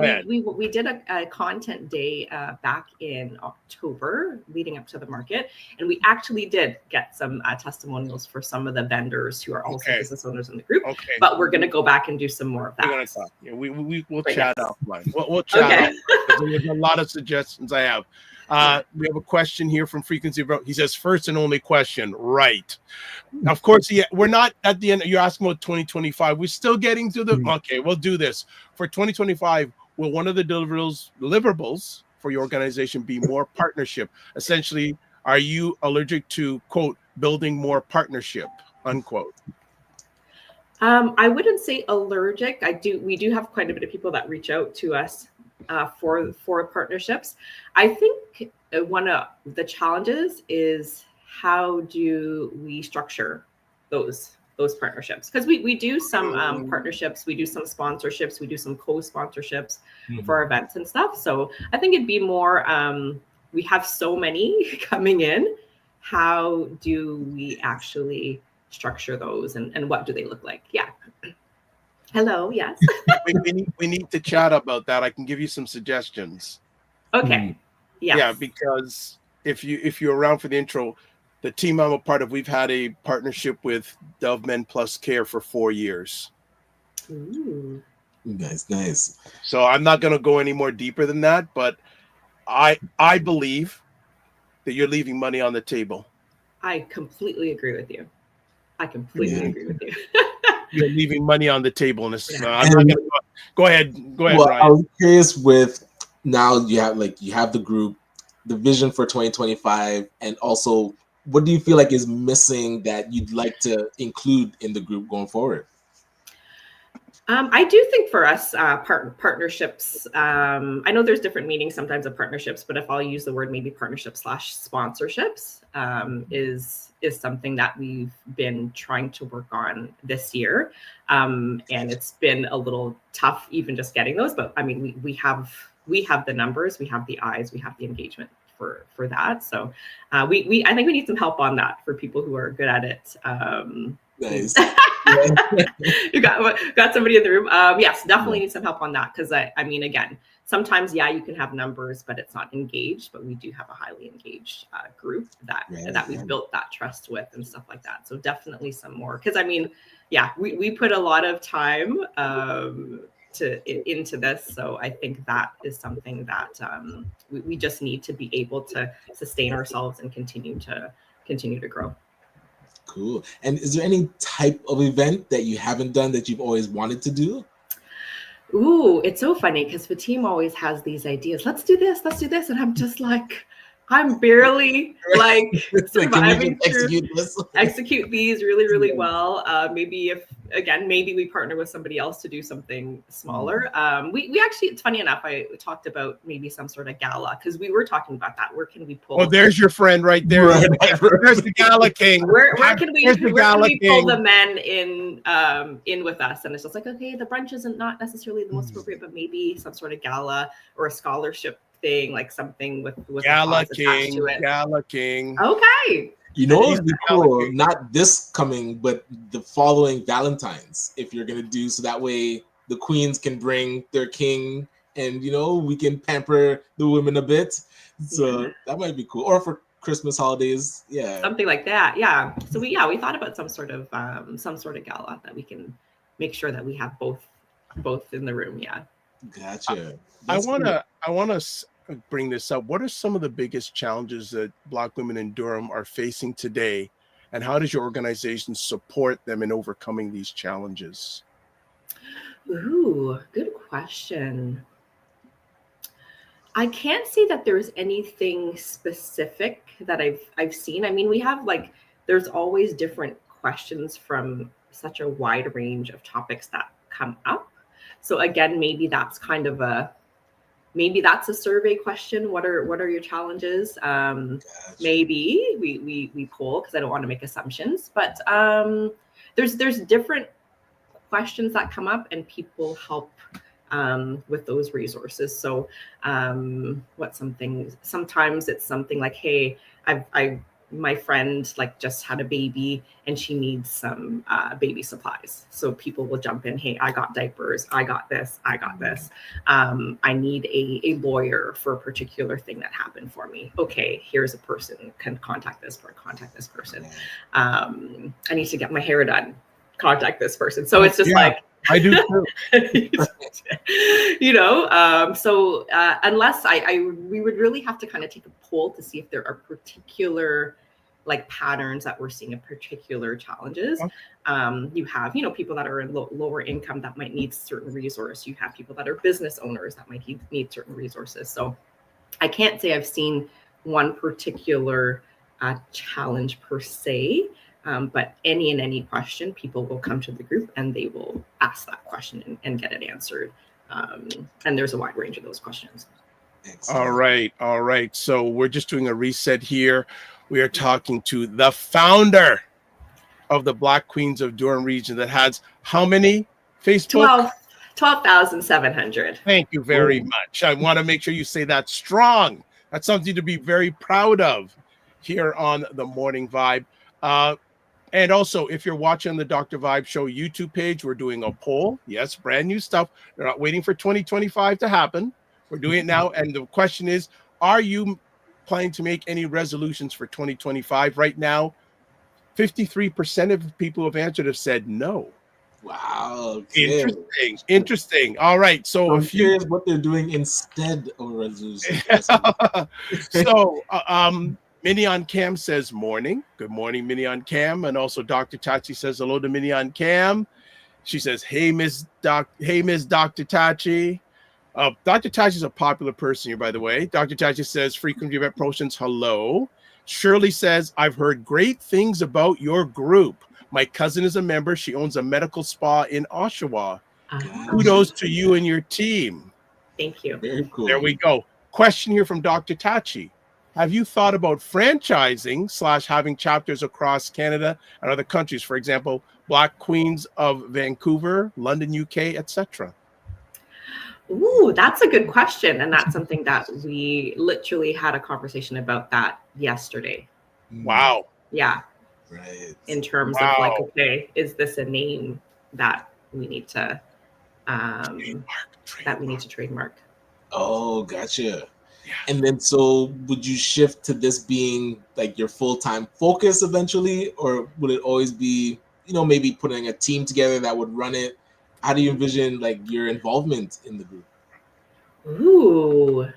did a content day back in October leading up to the market, and we actually did get some testimonials for some of the vendors who are also business owners in the group. Okay. But we're going to go back and do some more of that. We're going to talk. Yeah, we'll chat offline. We'll chat. There's a lot of suggestions I have. We have a question here from Frequency. He says, first and only question, right? Of course, we're not at the end. You're asking about 2025. We're still getting to the, okay, we'll do this. For 2025, will one of the deliverables for your organization be more partnership? Essentially, are you allergic to, quote, building more partnership, unquote? I wouldn't say allergic. We do have quite a bit of people that reach out to us for partnerships. I think one of the challenges is how do we structure those partnerships? Because we do some partnerships, we do some sponsorships, we do some co-sponsorships for our events and stuff. So I think it'd be more, we have so many coming in. How do we actually structure those, and what do they look like? Yeah. Hello. Yes. we need to chat about that. I can give you some suggestions. Okay. Yes. Yeah, because if you're around for the intro, the team I'm a part of, we've had a partnership with Dove Men Plus Care for 4 years. Ooh. Nice. So I'm not going to go any more deeper than that, but I believe that you're leaving money on the table. I completely agree with you. Agree with you. You're leaving money on the table, and I'm not gonna go ahead. Well, Ryan. I was curious with now you have the group, the vision for 2025, and also what do you feel like is missing that you'd like to include in the group going forward? I do think for us, partnerships, I know there's different meanings sometimes of partnerships, but if I'll use the word maybe partnership/sponsorships, is something that we've been trying to work on this year. And it's been a little tough even just getting those, but I mean, we have the numbers, we have the eyes, we have the engagement for that. So I think we need some help on that for people who are good at it. Nice. You got somebody in the room. Yes, definitely need some help on that, because I mean, again, sometimes you can have numbers, but it's not engaged. But we do have a highly engaged group that we've built that trust with and stuff like that. So definitely some more, because I mean, we put a lot of time into this. So I think that is something that we just need to be able to sustain ourselves and continue to grow. Cool. And is there any type of event that you haven't done that you've always wanted to do? Ooh, it's so funny because the team always has these ideas. Let's do this. And I'm just like, I'm barely like surviving execute these really, really well. Maybe maybe we partner with somebody else to do something smaller. We actually, it's funny enough, I talked about maybe some sort of gala, because we were talking about that. Where can we pull? Oh, there's your friend right there. There's the gala king. Where can we pull the men in with us? And it's just like, okay, the brunch isn't not necessarily the most appropriate, but maybe some sort of gala or a scholarship thing, like something with Gala King to it. Gala King. Okay. You know, it'd be cool. Not this coming, but the following Valentine's, if you're gonna do, so that way the queens can bring their king, and we can pamper the women a bit. So that might be cool. Or for Christmas holidays, something like that. Yeah. So we thought about some sort of gala that we can make sure that we have both in the room. Yeah. Gotcha. I want to bring this up. What are some of the biggest challenges that Black women in Durham are facing today, and how does your organization support them in overcoming these challenges? Ooh, good question. I can't say that there's anything specific that I've seen. I mean, we have there's always different questions from such a wide range of topics that come up. So again, maybe that's a survey question. What are your challenges? Gotcha. Maybe we poll, because I don't want to make assumptions, but there's different questions that come up, and people help with those resources. So sometimes it's something like, hey, my friend just had a baby and she needs some baby supplies. So people will jump in. Hey, I got diapers. I got this. I need a lawyer for a particular thing that happened for me. Okay, here's a person. Can contact this person. I need to get my hair done. Contact this person. So it's just I do too. So unless we would really have to kind of take a poll to see if there are particular patterns that we're seeing in particular challenges. You have, people that are in lower income that might need certain resources. You have people that are business owners that might need certain resources. So I can't say I've seen one particular challenge per se. But any question, people will come to the group and they will ask that question and get it answered. And there's a wide range of those questions. Excellent. All right. So we're just doing a reset here. We are talking to the founder of the Black Queens of Durham region that has how many Facebook? 12,700. Thank you very much. I want to make sure you say that strong. That's something to be very proud of here on the Morning Vibe. And also, if you're watching the Dr. Vibe Show YouTube page, we're doing a poll. Yes, brand new stuff. We're not waiting for 2025 to happen. We're doing it now. And the question is, are you planning to make any resolutions for 2025? Right now, 53% of people who have answered have said no. Wow. Okay. Interesting. All right. So I'm curious what they're doing instead of resolutions. So, Minnie on Cam says morning. Good morning, Minnie on Cam. And also Dr. Tachi says hello to Minnie on Cam. She says, hey, Miss Dr. Tachi. Dr. Tachi is a popular person here, by the way. Dr. Tachi says frequent event promotions, hello. Shirley says, I've heard great things about your group. My cousin is a member. She owns a medical spa in Oshawa. Kudos to you and your team. Thank you. Very cool. There we go. Question here from Dr. Tachi. Have you thought about franchising / having chapters across Canada and other countries? For example, Black Queens of Vancouver, London, UK, etc. Ooh, that's a good question. And that's something that we literally had a conversation about that yesterday. Wow. Yeah. Right. In terms of like, okay, is this a name that we need to trademark? Oh, gotcha. Yeah. And then so would you shift to this being like your full-time focus eventually, or would it always be, maybe putting a team together that would run it? How do you envision like your involvement in the group? Ooh,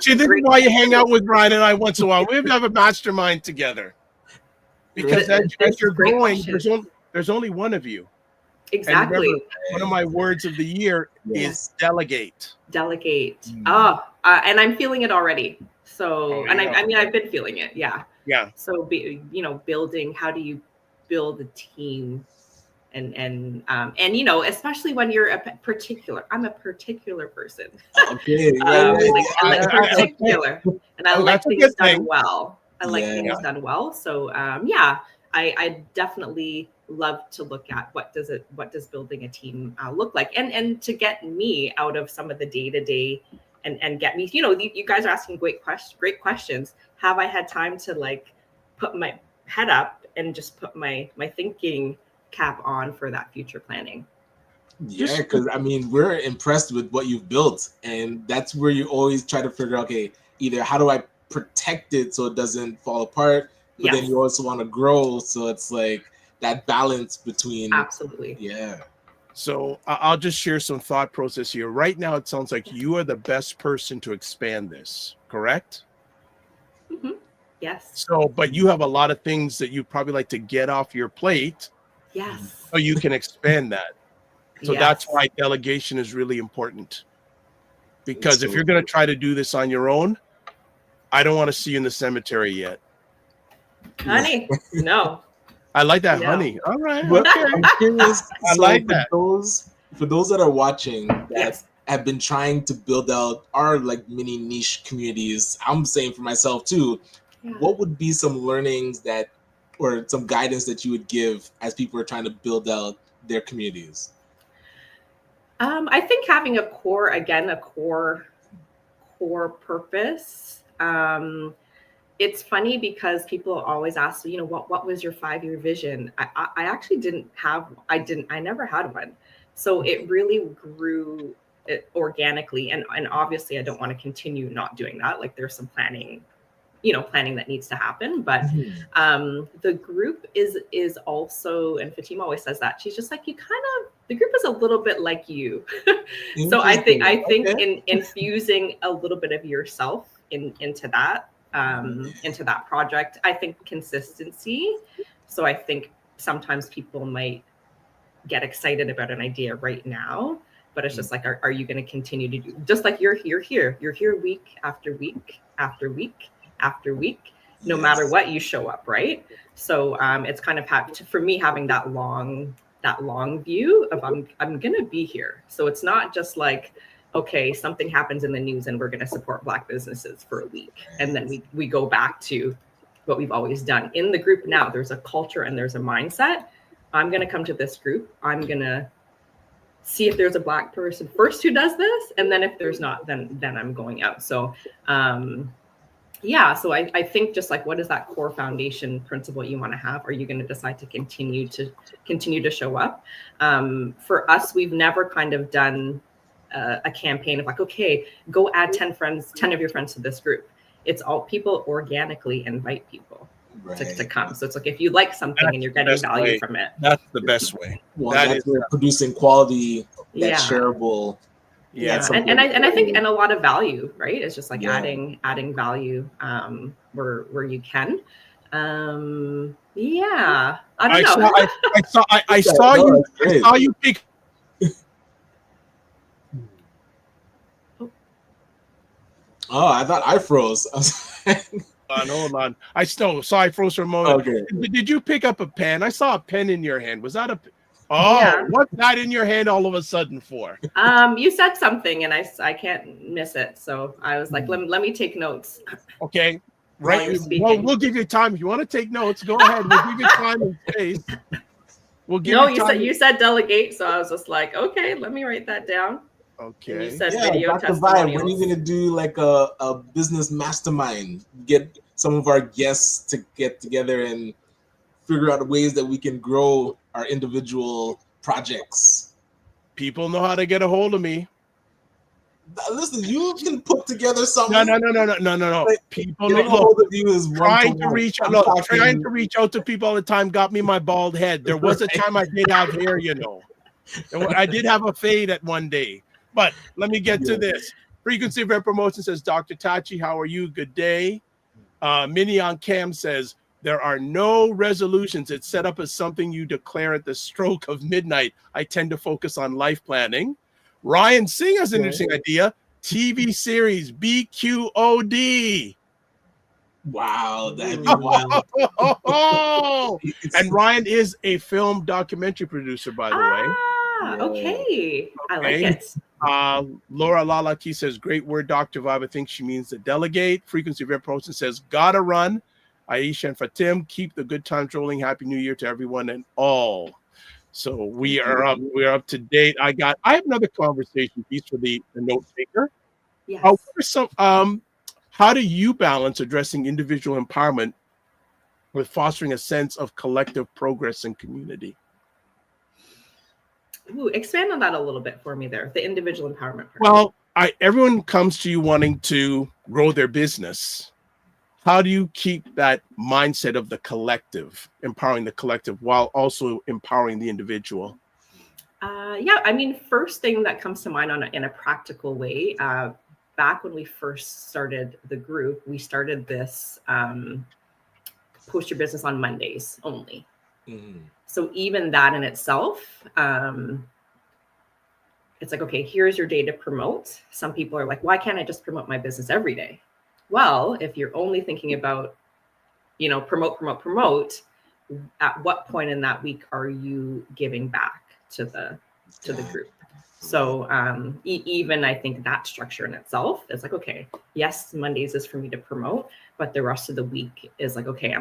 See, this is why you hang out with Ryan and I once in a while. We have a mastermind together. Because as you're growing, there's only one of you. Exactly. And remember, one of my words of the year is delegate. Delegate. And I'm feeling it already. So, I've been feeling it. Yeah. Yeah. So, building. How do you build a team? And especially when you're I'm a particular person. Okay. I like particular, and I like things done well. I like things done well. So I definitely love to look at what does building a team look like, and to get me out of some of the day-to-day and get me, you guys are asking great questions. Have I had time to like put my head up and just put my thinking cap on for that future planning? Yeah, because we're impressed with what you've built, and that's where you always try to figure out, okay, either how do I protect it so it doesn't fall apart, but then you also want to grow, so it's like that balance between. Absolutely. Yeah. So I'll just share some thought process here. Right now, it sounds like you are the best person to expand this, correct? Mm-hmm. Yes. So, but you have a lot of things that you probably like to get off your plate. Yes. So you can expand that. So that's why delegation is really important. Because if you're going to try to do this on your own, I don't want to see you in the cemetery yet. Honey, no. I like that, honey. All right. But I'm curious. I like that. For those that are watching that have been trying to build out our like mini niche communities, I'm saying for myself too, what would be some learnings or some guidance that you would give as people are trying to build out their communities? I think having a core purpose. It's funny because people always ask, what was your 5-year vision? I actually I never had one. So it really grew organically. And obviously I don't want to continue not doing that. Like there's some planning that needs to happen. But the group is also, and Fatima always says that, she's just like, the group is a little bit like you. So I think in infusing a little bit of yourself into that project, I think consistency. So I think sometimes people might get excited about an idea right now, but it's just like, are you going to continue to do, just like you're here week after week after week after week, no matter what, you show up, right? So it's kind of for me having that long view of I'm gonna be here. So it's not just like, okay, something happens in the news and we're gonna support Black businesses for a week, and then we go back to what we've always done. In the group now, there's a culture and there's a mindset. I'm gonna come to this group, I'm gonna see if there's a Black person first who does this, and then if there's not, then I'm going out. So so I think just like, what is that core foundation principle you want to have? Are you going to decide to continue to show up? For us, we've never kind of done a campaign of like, okay, go add 10 of your friends to this group. It's all people organically invite people to come. So it's like, if you like something and you're getting value from it, that's the best way. Well, that's where producing quality that's shareable. Yeah, and I think, and a lot of value, right? It's just like adding value where you can. I don't know. I saw you pick. Oh, I thought I froze. Hold on. I still saw I froze for a moment. Okay. Did you pick up a pen? I saw a pen in your hand. Was that a? Oh, Yeah. what's that in your hand all of a sudden for? You said something and I can't miss it. So I was like, let me take notes. Okay. While Right. you're Well, speaking. we'll give you time. If you want to take notes, go ahead. We'll give you time and space. We'll give No, you time. you said delegate, so I was just like, okay, let me write that down. Okay. And you said Yeah, video Dr. Vibe, testimonials. when are you gonna do like a business mastermind? Get some of our guests to get together and figure out ways that we can grow our individual projects. People know how to get a hold of me. Listen, you can put together something. No. Like, People getting a know. hold of you is Trying to one-to-one. reach I'm out. talking- Trying to reach out to people all the time got me my bald head. There was a time I did have hair, you know. I did have a fade at one day. But let me get to this. Frequency Event Promotion says, Dr. Tachi, how are you? Good day. Minnie on Cam says, there are no resolutions. It's set up as something you declare at the stroke of midnight. I tend to focus on life planning. Ryan Singh has an interesting idea. TV series BQOD. Wow, that'd be wild. And Ryan is a film documentary producer, by the way. Okay. I like it. Laura Lalaki says, great word, Dr. Vibe. I think she means to delegate. Frequency Event Promotion says, gotta run. Aisha and Fatim, keep the good times rolling. Happy New Year to everyone and all. So we are up to date. I have another conversation piece for the note taker. Yes. How do you balance addressing individual empowerment with fostering a sense of collective progress and community? Ooh, expand on that a little bit for me there. The individual empowerment part. Well, everyone comes to you wanting to grow their business. How do you keep that mindset of the collective, empowering the collective, while also empowering the individual? I mean, first thing that comes to mind in a practical way, back when we first started the group, we started this post your business on Mondays only. Mm-hmm. So even that in itself, it's like, okay, here's your day to promote. Some people are like, why can't I just promote my business every day? Well, if you're only thinking about, promote, at what point in that week are you giving back to the group? So even I think that structure in itself is like, okay, yes, Mondays is for me to promote, but the rest of the week is like, okay,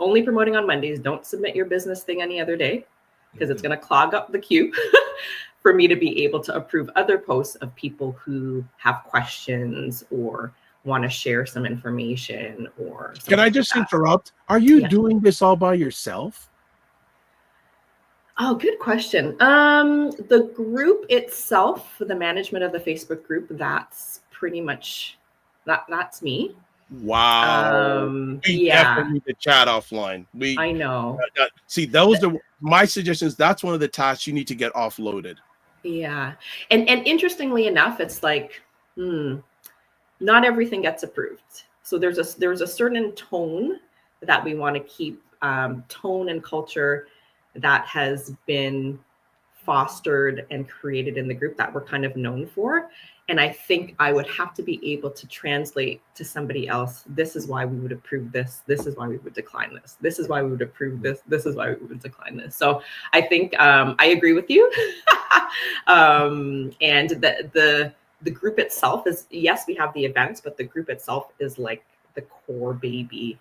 only promoting on Mondays. Don't submit your business thing any other day because it's going to clog up the queue for me to be able to approve other posts of people who have questions or want to share some information or can I just interrupt? Are you doing this all by yourself? Oh, good question. The group itself, the management of the Facebook group, that's pretty much that's me. Wow. We definitely need to chat offline. I know. See, those are my suggestions. That's one of the tasks you need to get offloaded. Yeah. And interestingly enough, it's like, not everything gets approved. So there's a certain tone that we want to keep, tone and culture that has been fostered and created in the group that we're kind of known for. And I think I would have to be able to translate to somebody else. This is why we would approve this. This is why we would decline this. This is why we would approve this. This is why we would decline this. So I think I agree with you. And the group itself is, yes, we have the events, but the group itself is like the core baby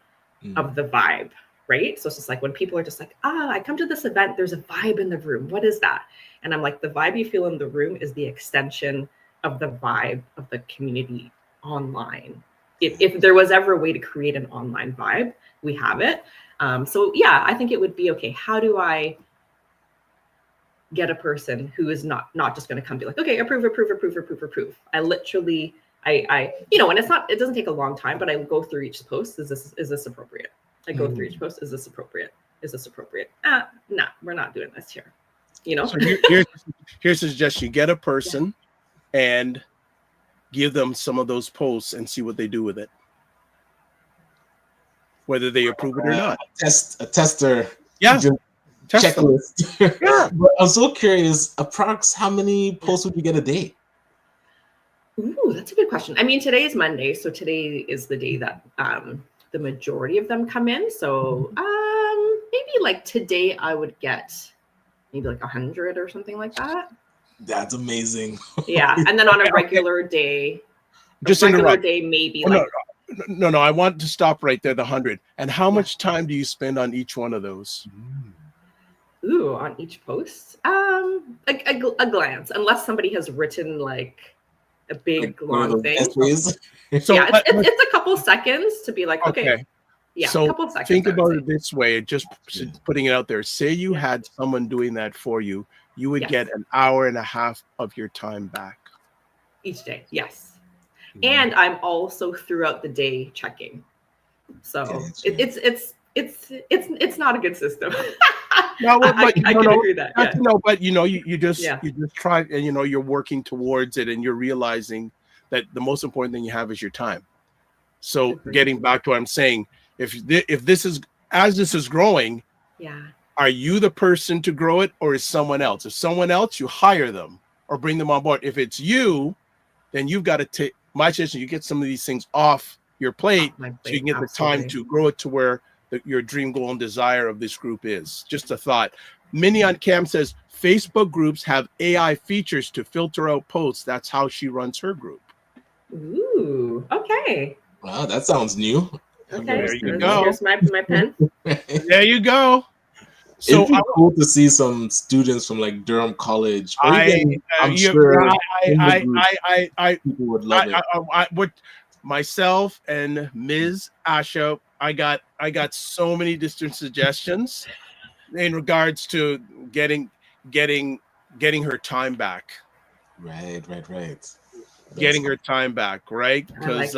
of the vibe, right? So it's just like when people are just like, I come to this event, there's a vibe in the room. What is that? And I'm like, the vibe you feel in the room is the extension of the vibe of the community online. If there was ever a way to create an online vibe, we have it. So yeah, I think it would be okay. How do I get a person who is not just going to come be like, okay, approve. I literally, and it doesn't take a long time, but I go through each post. Is this appropriate? I go through each post. Is this appropriate? Is this appropriate? No, we're not doing this here. So here's a suggestion. Get a person and give them some of those posts and see what they do with it. Whether they approve it or not. A tester. Yeah. Checklist. Yeah. But I'm so curious, approx how many posts would you get a day? Ooh, that's a good question. I mean, today is Monday, so today is the day that the majority of them come in. So maybe like today I would get maybe like 100 or something like that. That's amazing. Yeah, and then on a regular day, Just interrupt. maybe Oh, like no. I want to stop right there. The 100. And how much time do you spend on each one of those? on each post, a glance, unless somebody has written like a big long thing. So yeah, it's a couple seconds to be like, okay. Yeah, so a couple seconds. Think about it this way, just putting it out there. Say you had someone doing that for you, you would get an hour and a half of your time back. Each day, yes. And I'm also throughout the day checking. So it's not a good system. No, but I can agree that. Yeah. No, but you just try, and you're working towards it, and you're realizing that the most important thing you have is your time. So getting back to what I'm saying, if this is growing, are you the person to grow it, or is someone else? If someone else, you hire them or bring them on board. If it's you, then you've got to take my suggestion. You get some of these things off your plate, so you can get the time to grow it to where your dream goal and desire of this group is. Just a thought. Minnie on Cam says Facebook groups have AI features to filter out posts. That's how she runs her group. Ooh, okay. Wow, that sounds new. Okay, there you go. Here's my pen. There you go. So it'd be cool to see some students from like Durham College. I'm sure people would love it. Myself and Ms. Asha, I got so many different suggestions in regards to getting her time back. Right. Getting her time back, right? Because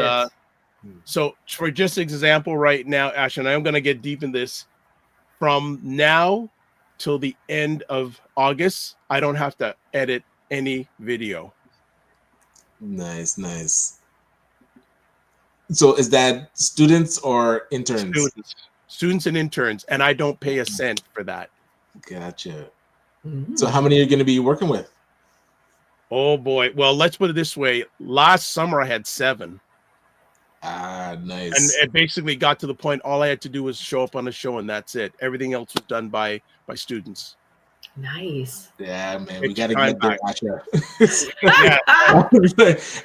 so for just example, right now, Asha, and I'm going to get deep in this. From now till the end of August, I don't have to edit any video. Nice. So is that students or interns? Students and interns, and I don't pay a cent for that. Gotcha. So how many are you going to be working with? Oh boy. Well, let's put it this way. Last summer I had 7. Nice. And it basically got to the point all I had to do was show up on the show, and that's it. Everything else was done by students. Nice. Yeah, man, we got to get there.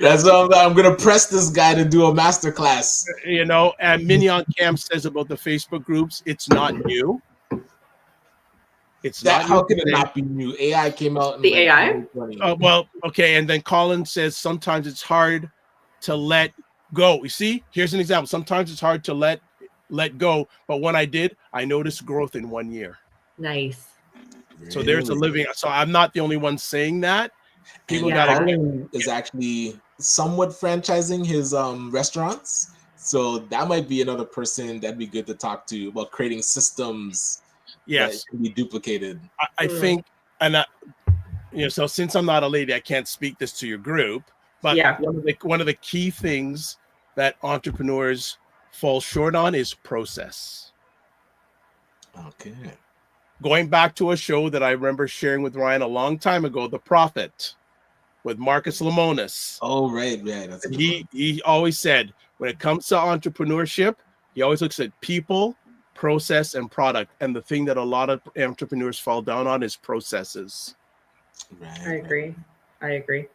That's what I'm going to press this guy to do a master class. And Mignon Camp says about the Facebook groups, it's not new. It's that. Not how can it not be new? AI came out in the AI. Well, okay, and then Colin says sometimes it's hard to let go. You see, here's an example. Sometimes it's hard to let go, but when I did, I noticed growth in 1 year. Nice. So there's a living. So I'm not the only one saying that. People is actually somewhat franchising his restaurants. So that might be another person that'd be good to talk to about creating systems. Yes, that can be duplicated. I think, and so since I'm not a lady, I can't speak this to your group. But one of the key things that entrepreneurs fall short on is process. Okay. Going back to a show that I remember sharing with Ryan a long time ago, The Prophet, with Marcus Lemonis. Oh, right. That's he always said, when it comes to entrepreneurship, he always looks at people, process, and product. And the thing that a lot of entrepreneurs fall down on is processes. Right. I agree.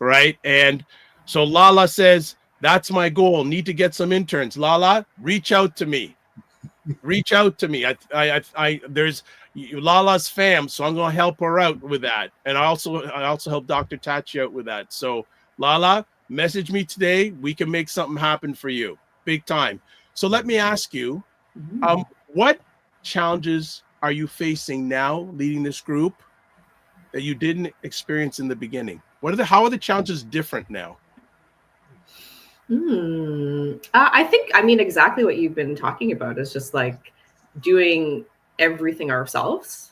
Right. And so Lala says, that's my goal. Need to get some interns. Lala, reach out to me. I there's Lala's fam, so I'm gonna help her out with that. And I also help Dr. Tachi out with that. So Lala, message me today. We can make something happen for you. Big time. So let me ask you, what challenges are you facing now leading this group that you didn't experience in the beginning? How are the challenges different now? I think, exactly what you've been talking about is just like doing everything ourselves,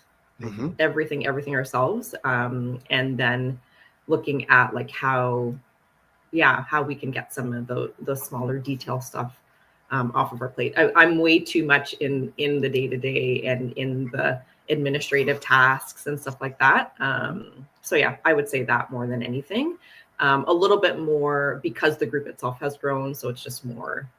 everything ourselves. And then looking at like how we can get some of the smaller detail stuff off of our plate. I'm way too much in the day-to-day and in the administrative tasks and stuff like that. So yeah, I would say that more than anything. A little bit more because the group itself has grown, so it's just more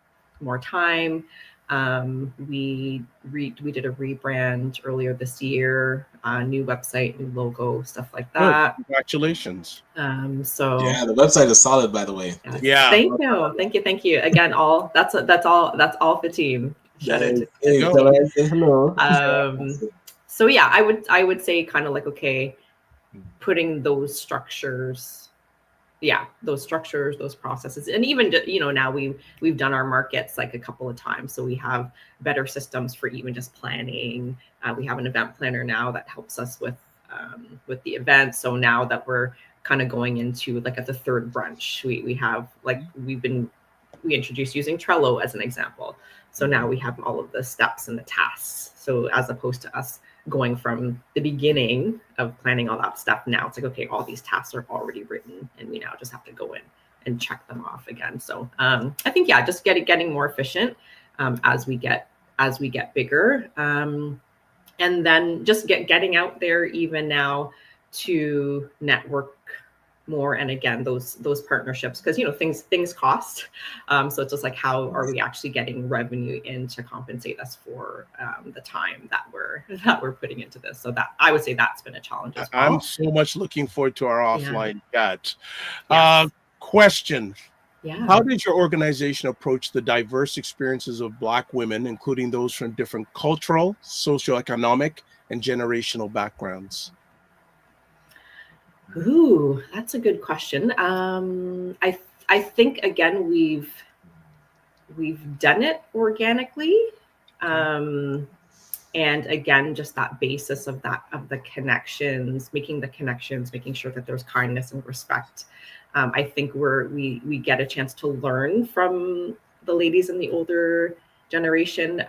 more time. We did a rebrand earlier this year, new website, new logo, stuff like Good. that. Congratulations. So Yeah, the website is solid, by the way. Yeah. Thank you again. That's all the team. Shout out to Hey, Go. tell her I say hello. So yeah, I would say kind of like, okay, putting those structures, those processes, and even, you know, now we've done our markets like a couple of times, so we have better systems for even just planning. We have an event planner now that helps us with the event. So now that we're kind of going into like at the third brunch, we have like we introduced using Trello as an example. So now we have all of the steps and the tasks. So as opposed to us going from the beginning of planning all that stuff, now it's like, okay, all these tasks are already written and we now just have to go in and check them off again. So I think, just getting more efficient as we get bigger. And then just getting out there even now to network more, and again those partnerships, because, you know, things cost, so it's just like, how are we actually getting revenue in to compensate us for the time that we're putting into this? So that, I would say, that's been a challenge as well. I'm so much looking forward to our offline chat. Yes. Question. Yeah. How did your organization approach the diverse experiences of Black women, including those from different cultural, socioeconomic, and generational backgrounds? Ooh, that's a good question. I think, again, we've done it organically. And again, just that basis of the connections, making sure that there's kindness and respect. I think we get a chance to learn from the ladies in the older generation.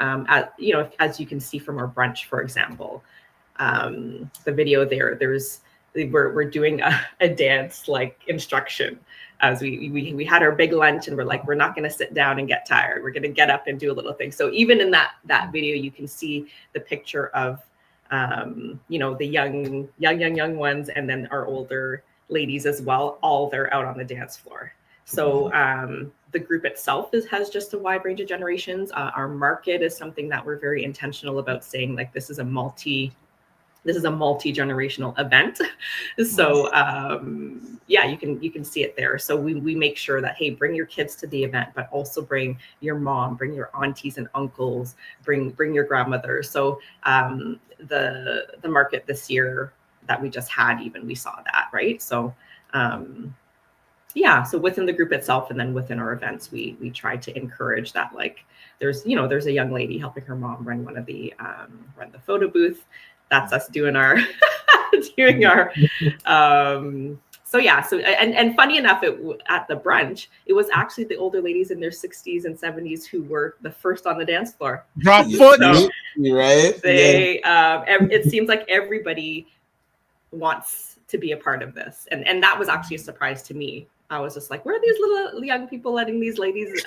You know, as you can see from our brunch, for example, the video we're doing a dance like instruction, as we had our big lunch, and we're like, we're not going to sit down and get tired. We're going to get up and do a little thing. So even in that video, you can see the picture of, you know, the young ones, and then our older ladies as well. All they're out on the dance floor. So the group itself has just a wide range of generations. Our market is something that we're very intentional about, saying like, this is a multi-generational event. So you can see it there. So we make sure that, hey, bring your kids to the event, but also bring your mom, bring your aunties and uncles, bring your grandmother. So the market this year that we just had, even, we saw that, right? So so within the group itself, and then within our events, we try to encourage that, like, there's a young lady helping her mom run run the photo booth. That's us doing our and funny enough, at the brunch, it was actually the older ladies in their 60s and 70s who were the first on the dance floor. Drop foot. So right? it seems like everybody wants to be a part of this, and that was actually a surprise to me. I was just like, where are these little young people letting these ladies,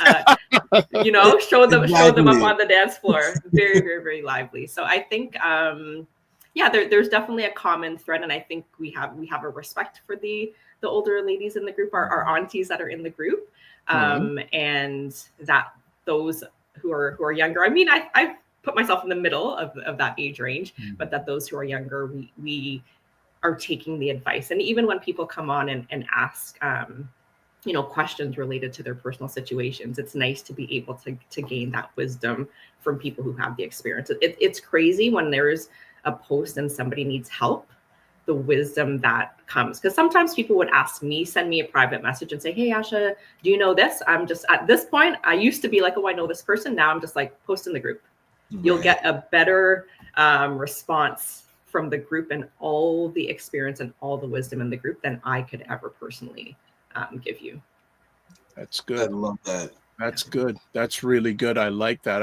you know, show them up on the dance floor? Very, very, very lively. So I think, there's definitely a common thread, and I think we have a respect for the older ladies in the group, our aunties that are in the group, and that those who are younger. I mean, I put myself in the middle of that age range, but that those who are younger, we are taking the advice. And even when people come on and ask, you know, questions related to their personal situations, it's nice to be able to gain that wisdom from people who have the experience. It's crazy when there's a post and somebody needs help, the wisdom that comes. Because sometimes people would send me a private message and say, hey, Asha, do you know this? I'm just, at this point, I used to be like, oh, I know this person. Now I'm just like, post in the group. You'll get a better response from the group and all the experience and all the wisdom in the group than I could ever personally give you. That's good. I love that. That's good. That's really good. I like that.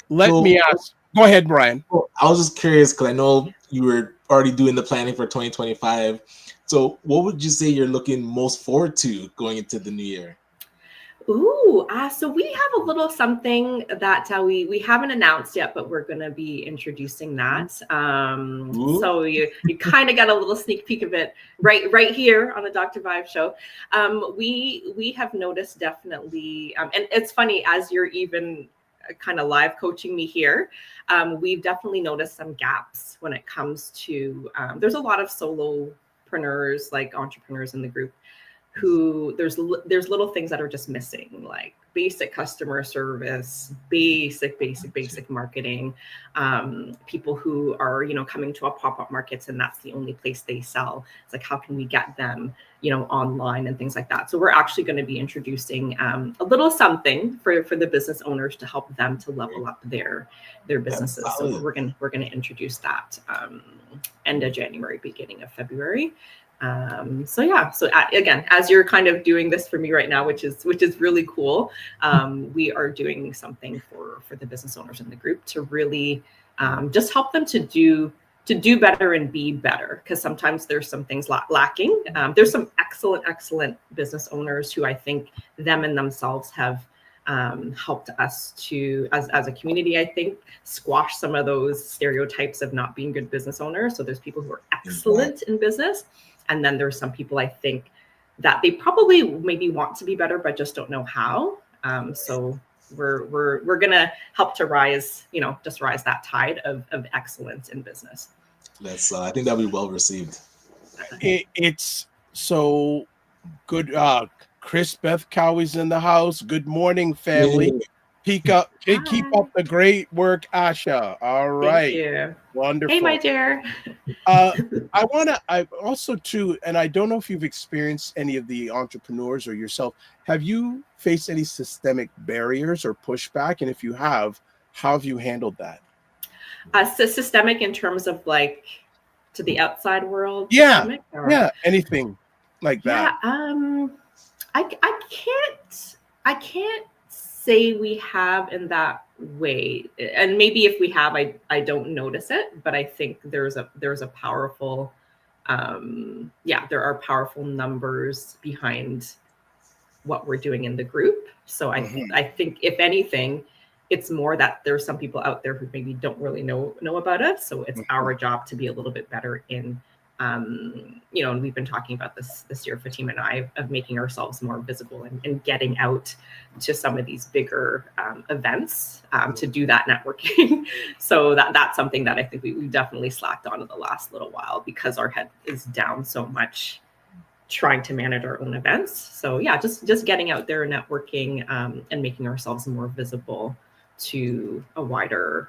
Let me ask. Go ahead, Brian. I was just curious, because I know you were already doing the planning for 2025. So what would you say you're looking most forward to going into the new year? So we have a little something that we haven't announced yet, but we're going to be introducing that. So you kind of got a little sneak peek of it right here on the Dr. Vibe show. We have noticed definitely, and it's funny as you're even kind of live coaching me here. We've definitely noticed some gaps when it comes to. There's a lot of solopreneurs, like entrepreneurs in the group, who there's little things that are just missing, like basic customer service, basic marketing. People who are, coming to our pop-up markets and that's the only place they sell. It's like, how can we get them, online and things like that. So we're actually going to be introducing a little something for the business owners to help them to level up their businesses. So we're going to introduce that end of January, beginning of February. So again, as you're kind of doing this for me right now, which is really cool, we are doing something for the business owners in the group to really just help them to do better and be better, because sometimes there's some things lacking. There's some excellent business owners who I think them and themselves have helped us to, as a community, I think, squash some of those stereotypes of not being good business owners. So there's people who are excellent in business. And then there's some people I think that they probably maybe want to be better, but just don't know how. So we're gonna help to rise that tide of excellence in business. That's I think that'll be well received. It's so good. Chris Beth Cowie's in the house. Good morning, family. Keep up the great work, Asha. All right. Thank you. Wonderful. Hey, my dear. I also too, and I don't know if you've experienced any of the entrepreneurs or yourself, have you faced any systemic barriers or pushback? And if you have, how have you handled that? So systemic in terms of like to the outside world? Yeah. Anything like that. Yeah. I can't say we have in that way, and maybe if we have, I don't notice it, but I think there's a powerful there are powerful numbers behind what we're doing in the group. So I think if anything, it's more that there's some people out there who maybe don't really know about us. So it's our job to be a little bit better in and we've been talking about this year, Fatima and I, of making ourselves more visible and getting out to some of these bigger events to do that networking. So that's something that I think we definitely slacked on in the last little while, because our head is down so much trying to manage our own events. So yeah, just getting out there, networking, and making ourselves more visible to a wider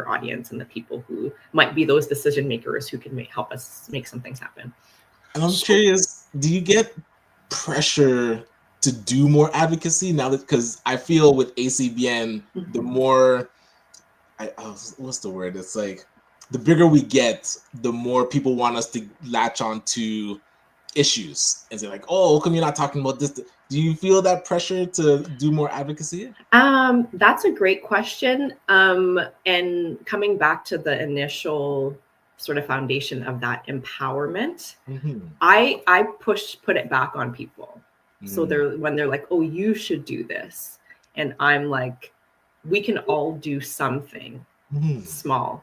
audience and the people who might be those decision makers who can help us make some things happen. And I'm curious, do you get pressure to do more advocacy now? Because I feel with ACBN, the more, what's the word? It's like the bigger we get, the more people want us to latch on to issues and say like, oh, how come you're not talking about this? Do you feel that pressure to do more advocacy? That's a great question. And coming back to the initial sort of foundation of that empowerment, I put it back on people. So when they're like, oh, you should do this. And I'm like, we can all do something small.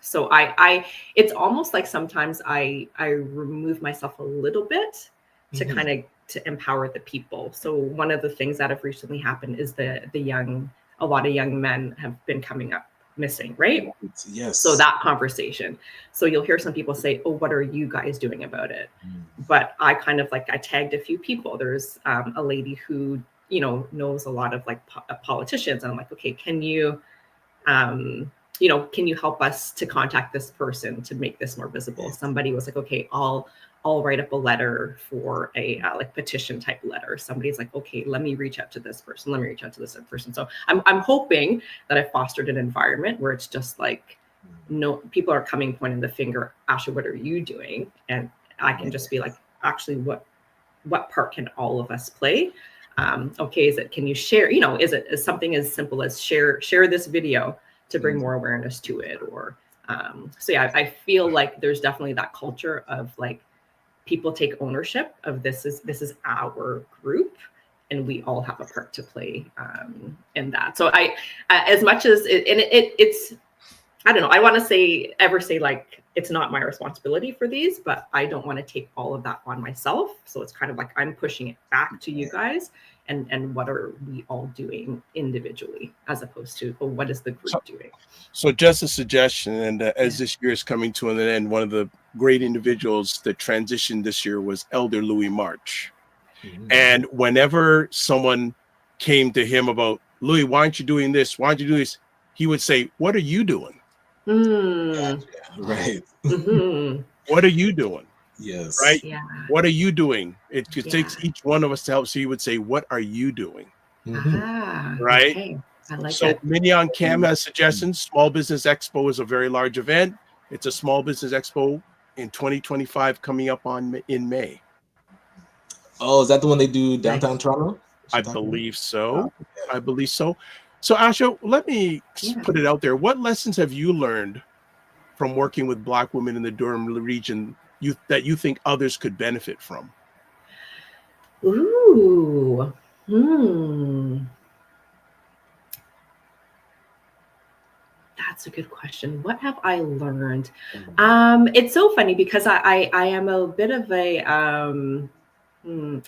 So I it's almost like sometimes I remove myself a little bit to kind of to empower the people. So one of the things that have recently happened is a lot of young men have been coming up missing, right? Yes. So that conversation. So you'll hear some people say, oh, what are you guys doing about it? But I kind of like, I tagged a few people. There's a lady who, knows a lot of like politicians. And I'm like, okay, can you help us to contact this person to make this more visible? Somebody was like, okay, I'll write up a letter for a petition type letter. Somebody's like, okay, let me reach out to this person. Let me reach out to this person. So I'm hoping that I fostered an environment where it's just like, no, people are coming pointing the finger, Asha, what are you doing? And I can just be like, actually, what part can all of us play? Okay, can you share, is something as simple as share this video to bring more awareness to it? Or, I feel like there's definitely that culture of like, people take ownership of this is our group, and we all have a part to play in that. So as much as it's, I don't know, I want to say like, it's not my responsibility for these, but I don't want to take all of that on myself. So it's kind of like I'm pushing it back to you guys, and what are we all doing individually, as opposed to, oh, what is the group doing? So just a suggestion, and as this year is coming to an end, one of the great individuals that transitioned this year was Elder Louis March. And whenever someone came to him about, Louis, why aren't you doing this? Why aren't you doing this? He would say, what are you doing? Right. What are you doing? Yes. Right? Yeah. What are you doing? It takes each one of us to help. So you would say, what are you doing? Right? Okay. I like So it. Mignon Cam has suggestions. Small Business Expo is a very large event. It's a Small Business Expo in 2025 coming up in May. Oh, is that the one they do downtown Toronto? I believe so. I believe so. So Asha, let me put it out there. What lessons have you learned from working with Black women in the Durham region that you think others could benefit from? Ooh. That's a good question. What have I learned? It's so funny because I am a bit of a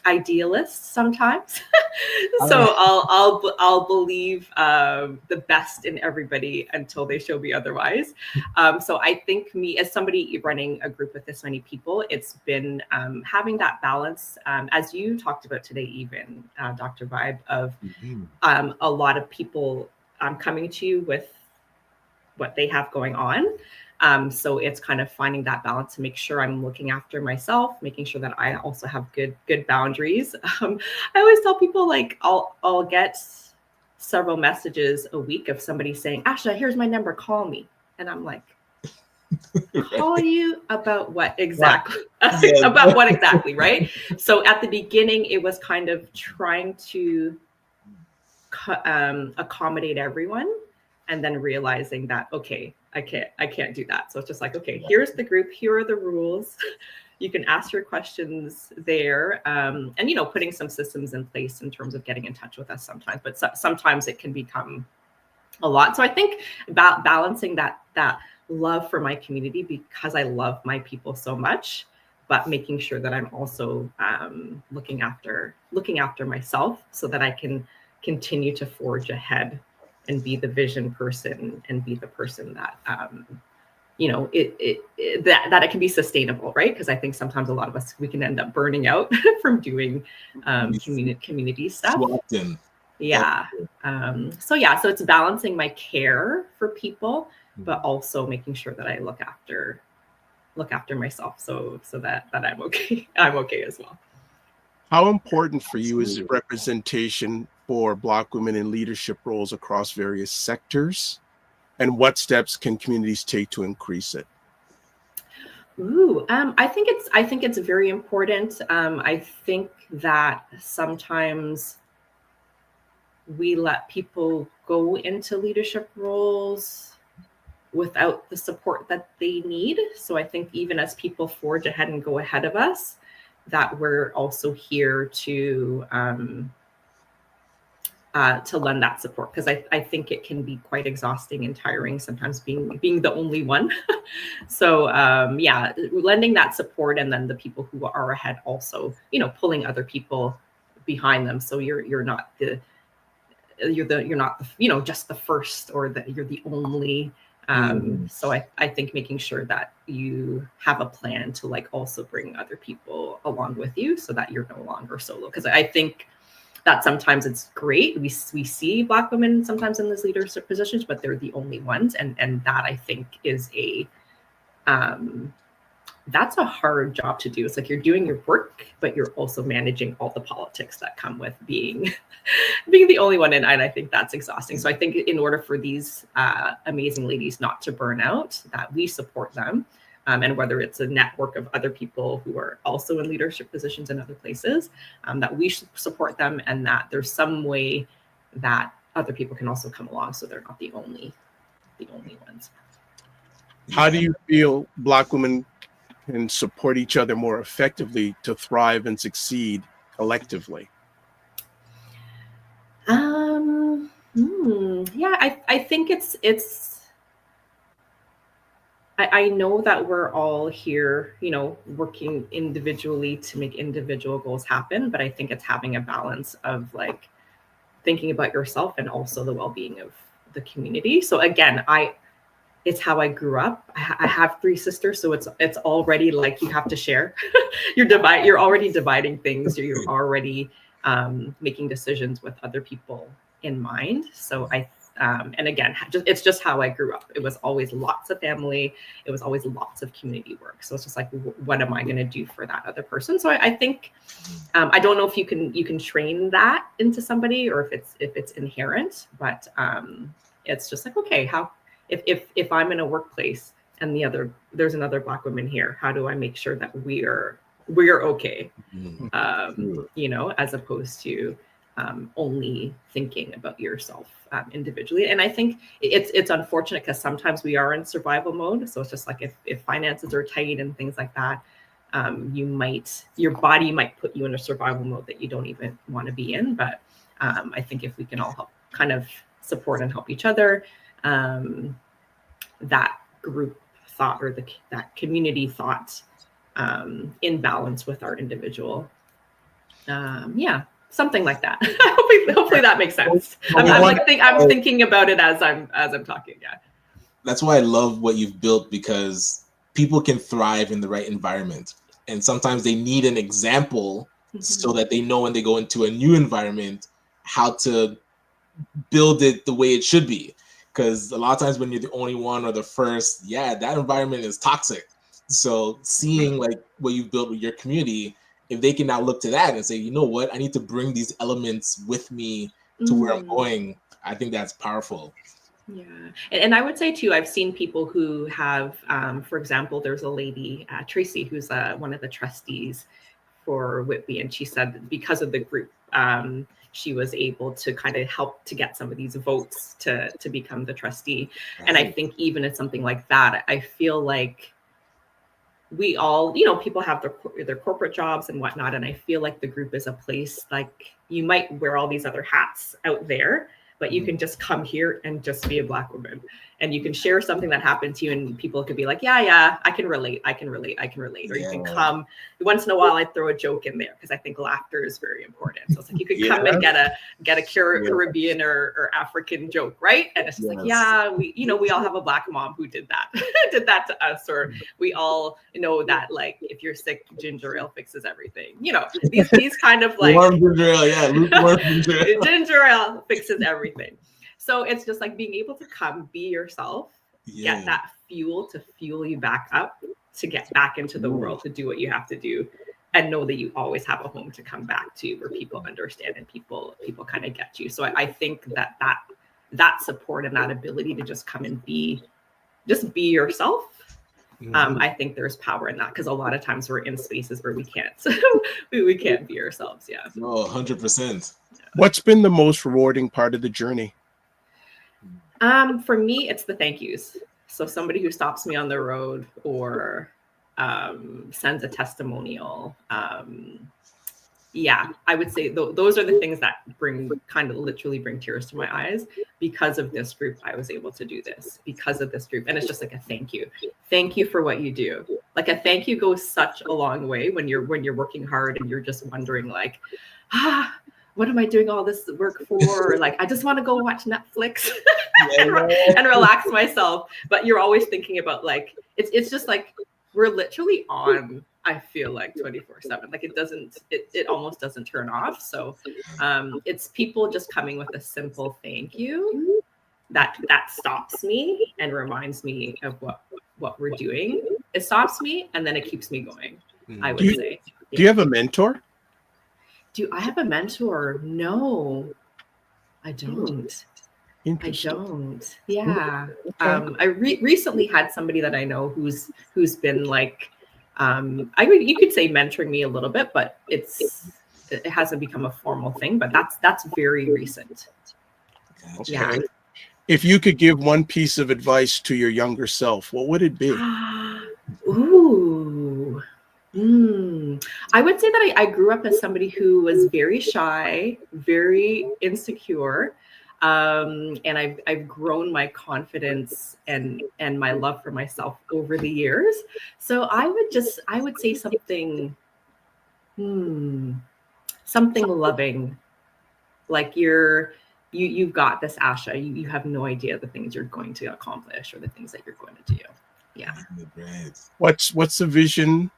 idealist sometimes. So I'll believe the best in everybody until they show me otherwise. So I think me, as somebody running a group with this many people, it's been having that balance, as you talked about today, even Dr. Vibe, of a lot of people coming to you with what they have going on. So it's kind of finding that balance to make sure I'm looking after myself, making sure that I also have good boundaries. I always tell people, like, I'll get several messages a week of somebody saying, Asha, here's my number, call me. And I'm like, call you about what exactly? About what exactly, right? So at the beginning, it was kind of trying to accommodate everyone, and then realizing that, okay, I can't do that. So it's just like, okay, here's the group, here are the rules. You can ask your questions there, and putting some systems in place in terms of getting in touch with us sometimes, but sometimes it can become a lot. So I think about balancing that love for my community, because I love my people so much, but making sure that I'm also looking after myself so that I can continue to forge ahead and be the vision person and be the person that that it can be sustainable, right? Because I think sometimes a lot of us, we can end up burning out from doing community stuff. So it's balancing my care for people, but also making sure that I look after myself, so that I'm okay. I'm okay as well. How important for you is representation for Black women in leadership roles across various sectors? And what steps can communities take to increase it? I think it's very important. I think that sometimes we let people go into leadership roles without the support that they need. So I think even as people forge ahead and go ahead of us, that we're also here to lend that support, because I think it can be quite exhausting and tiring sometimes being the only one. So lending that support, and then the people who are ahead also, pulling other people behind them. So you're not just the first, or that you're the only. So I think making sure that you have a plan to also bring other people along with you, so that you're no longer solo. Because I think that sometimes it's great. We see Black women sometimes in these leadership positions, but they're the only ones. And that, I think, is that's a hard job to do. It's like you're doing your work, but you're also managing all the politics that come with being the only one. And I think that's exhausting. So I think in order for these amazing ladies not to burn out, that we support them. And whether it's a network of other people who are also in leadership positions in other places, that we support them, and that there's some way that other people can also come along, so they're not the only ones. How do you feel Black women can support each other more effectively to thrive and succeed collectively? Yeah, I think I know that we're all here, working individually to make individual goals happen, but I think it's having a balance of like thinking about yourself and also the well-being of the community. So again, it's how I grew up. I have 3 sisters, so it's already like you have to share. You're already dividing things. You're already making decisions with other people in mind. So and again, it's just how I grew up. It was always lots of family. It was always lots of community work. So it's just like, what am I going to do for that other person? So I think I don't know if you can train that into somebody or if it's inherent, but it's just like, okay, how if I'm in a workplace and there's another Black woman here, how do I make sure that we're okay? As opposed to only thinking about yourself individually. And I think it's unfortunate because sometimes we are in survival mode. So it's just like if finances are tight and things like that, your body might put you in a survival mode that you don't even want to be in. But I think if we can all help kind of support and help each other, that group thought or that community thought in balance with our individual. Something like that. Hopefully that makes sense. I'm thinking about it as I'm talking. Yeah. That's why I love what you've built, because people can thrive in the right environment, and sometimes they need an example so that they know when they go into a new environment how to build it the way it should be. Because a lot of times when you're the only one or the first, that environment is toxic. So seeing like what you've built with your community, if they can now look to that and say, you know what, I need to bring these elements with me to where I'm going, I think that's powerful. Yeah. And I would say too, I've seen people who have, for example, there's a lady, Tracy, who's one of the trustees for Whitby. And she said because of the group, she was able to kind of help to get some of these votes to become the trustee. Right. And I think even in something like that, I feel like we all, people have their corporate jobs and whatnot. And I feel like the group is a place like you might wear all these other hats out there, but you can just come here and just be a Black woman, and you can share something that happened to you and people could be like, yeah, I can relate. Or you can come once in a while. I throw a joke in there because I think laughter is very important. So it's like you could come and get a Caribbean or African joke, right? And it's just like, we all have a Black mom who did that to us, or we all know that like if you're sick, ginger ale fixes everything. These kind of like warm ginger ale, lukewarm ginger ale. Ginger ale fixes everything. So it's just like being able to come be yourself, get that fuel to fuel you back up to get back into the world, to do what you have to do, and know that you always have a home to come back to where people understand and people kind of get you. So I think that support and that ability to just come and be yourself. I think there's power in that, because a lot of times we're in spaces where we can't we can't be ourselves. Yeah. Oh, 100%. What's been the most rewarding part of the journey? For me, it's the thank yous. So somebody who stops me on the road or sends a testimonial. I would say those are the things that literally bring tears to my eyes. Because of this group, I was able to do this because of this group. And it's just like a thank you. Thank you for what you do. Like a thank you goes such a long way when you're working hard and you're just wondering like, what am I doing all this work for? Or like, I just want to go watch Netflix and relax myself. But you're always thinking about like, it's just like, we're literally on, I feel like 24/7. Like it almost doesn't turn off. So it's people just coming with a simple thank you that stops me and reminds me of what we're doing. It stops me and then it keeps me going, I would say. Do you have a mentor? Do I have a mentor? No, I don't. I don't. Yeah. I recently had somebody that I know who's been like, you could say mentoring me a little bit, but it hasn't become a formal thing. But that's very recent. Okay. Yeah. If you could give one piece of advice to your younger self, what would it be? Ooh. I would say that I grew up as somebody who was very shy, very insecure. And I've grown my confidence and my love for myself over the years. So I would say something, something loving, like you've got this, Asha. You have no idea the things you're going to accomplish or the things that you're going to do. Yeah. What's the vision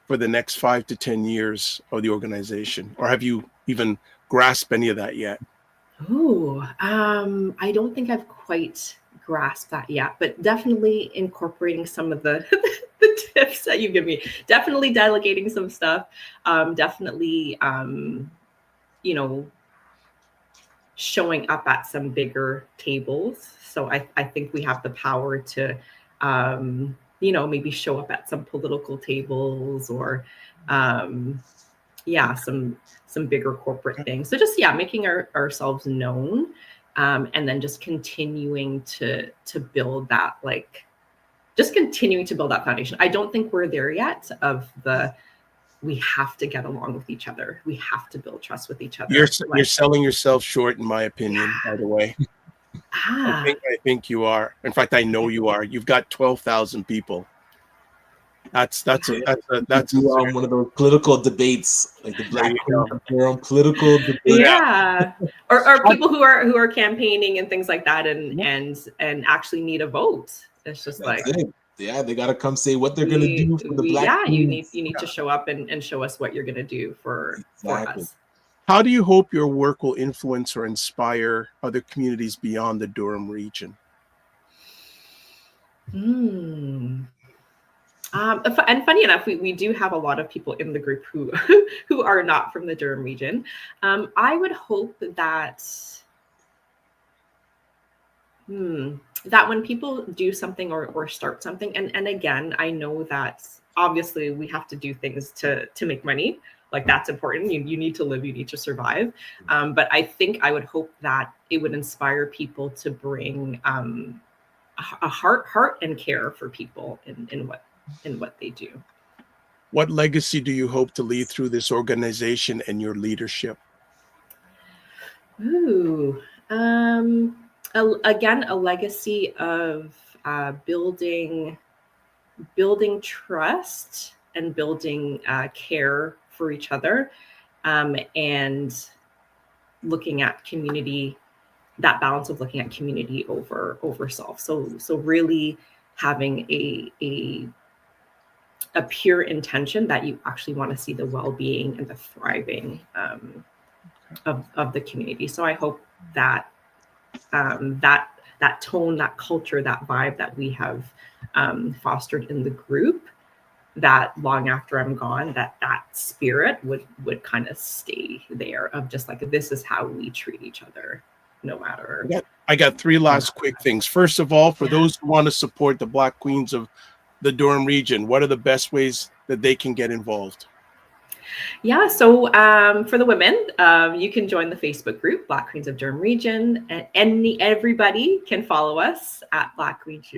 for the next 5 to 10 years of the organization, or have you even grasped any of that yet? Oh, I don't think I've quite grasped that yet, but definitely incorporating some of the the tips that you give me. Definitely delegating some stuff. Definitely, showing up at some bigger tables. So I think we have the power to, maybe show up at some political tables or, some bigger corporate things. So just making ourselves known, and then just continuing to build that, continuing to build that foundation. I don't think we're there yet we have to get along with each other. We have to build trust with each other. You're selling yourself short, in my opinion, by the way. I think you are. In fact, I know you are. You've got 12,000 people. That's one of those political debates, like the Black Durham political debate. Yeah, or people who are campaigning and things like that, and actually need a vote. It's just they got to come say what they're going to do for the Black. Yeah, you need to show up and show us what you're going to do for us. How do you hope your work will influence or inspire other communities beyond the Durham region? And funny enough, we do have a lot of people in the group who who are not from the Durham region. I would hope that that when people do something or start something, and again, I know that obviously we have to do things to make money. Like, that's important. You need to live, you need to survive. But I think I would hope that it would inspire people to bring a heart and care for people in what they do. What legacy do you hope to leave through this organization and your leadership? Again, a legacy of building trust and building care for each other, and looking at community, that balance of looking at community over self. So really having a pure intention that you actually want to see the well-being and the thriving of the community. So I hope that that tone, that culture, that vibe that we have fostered in the group, that long after I'm gone, that spirit would kind of stay there, of just like, this is how we treat each other, no matter. I got 3 last quick things. First of all, for those who want to support the Black Queens of the Durham region, what are the best ways that they can get involved? Yeah, so for the women, you can join the Facebook group, Black Queens of Durham Region, and everybody can follow us at Black Queens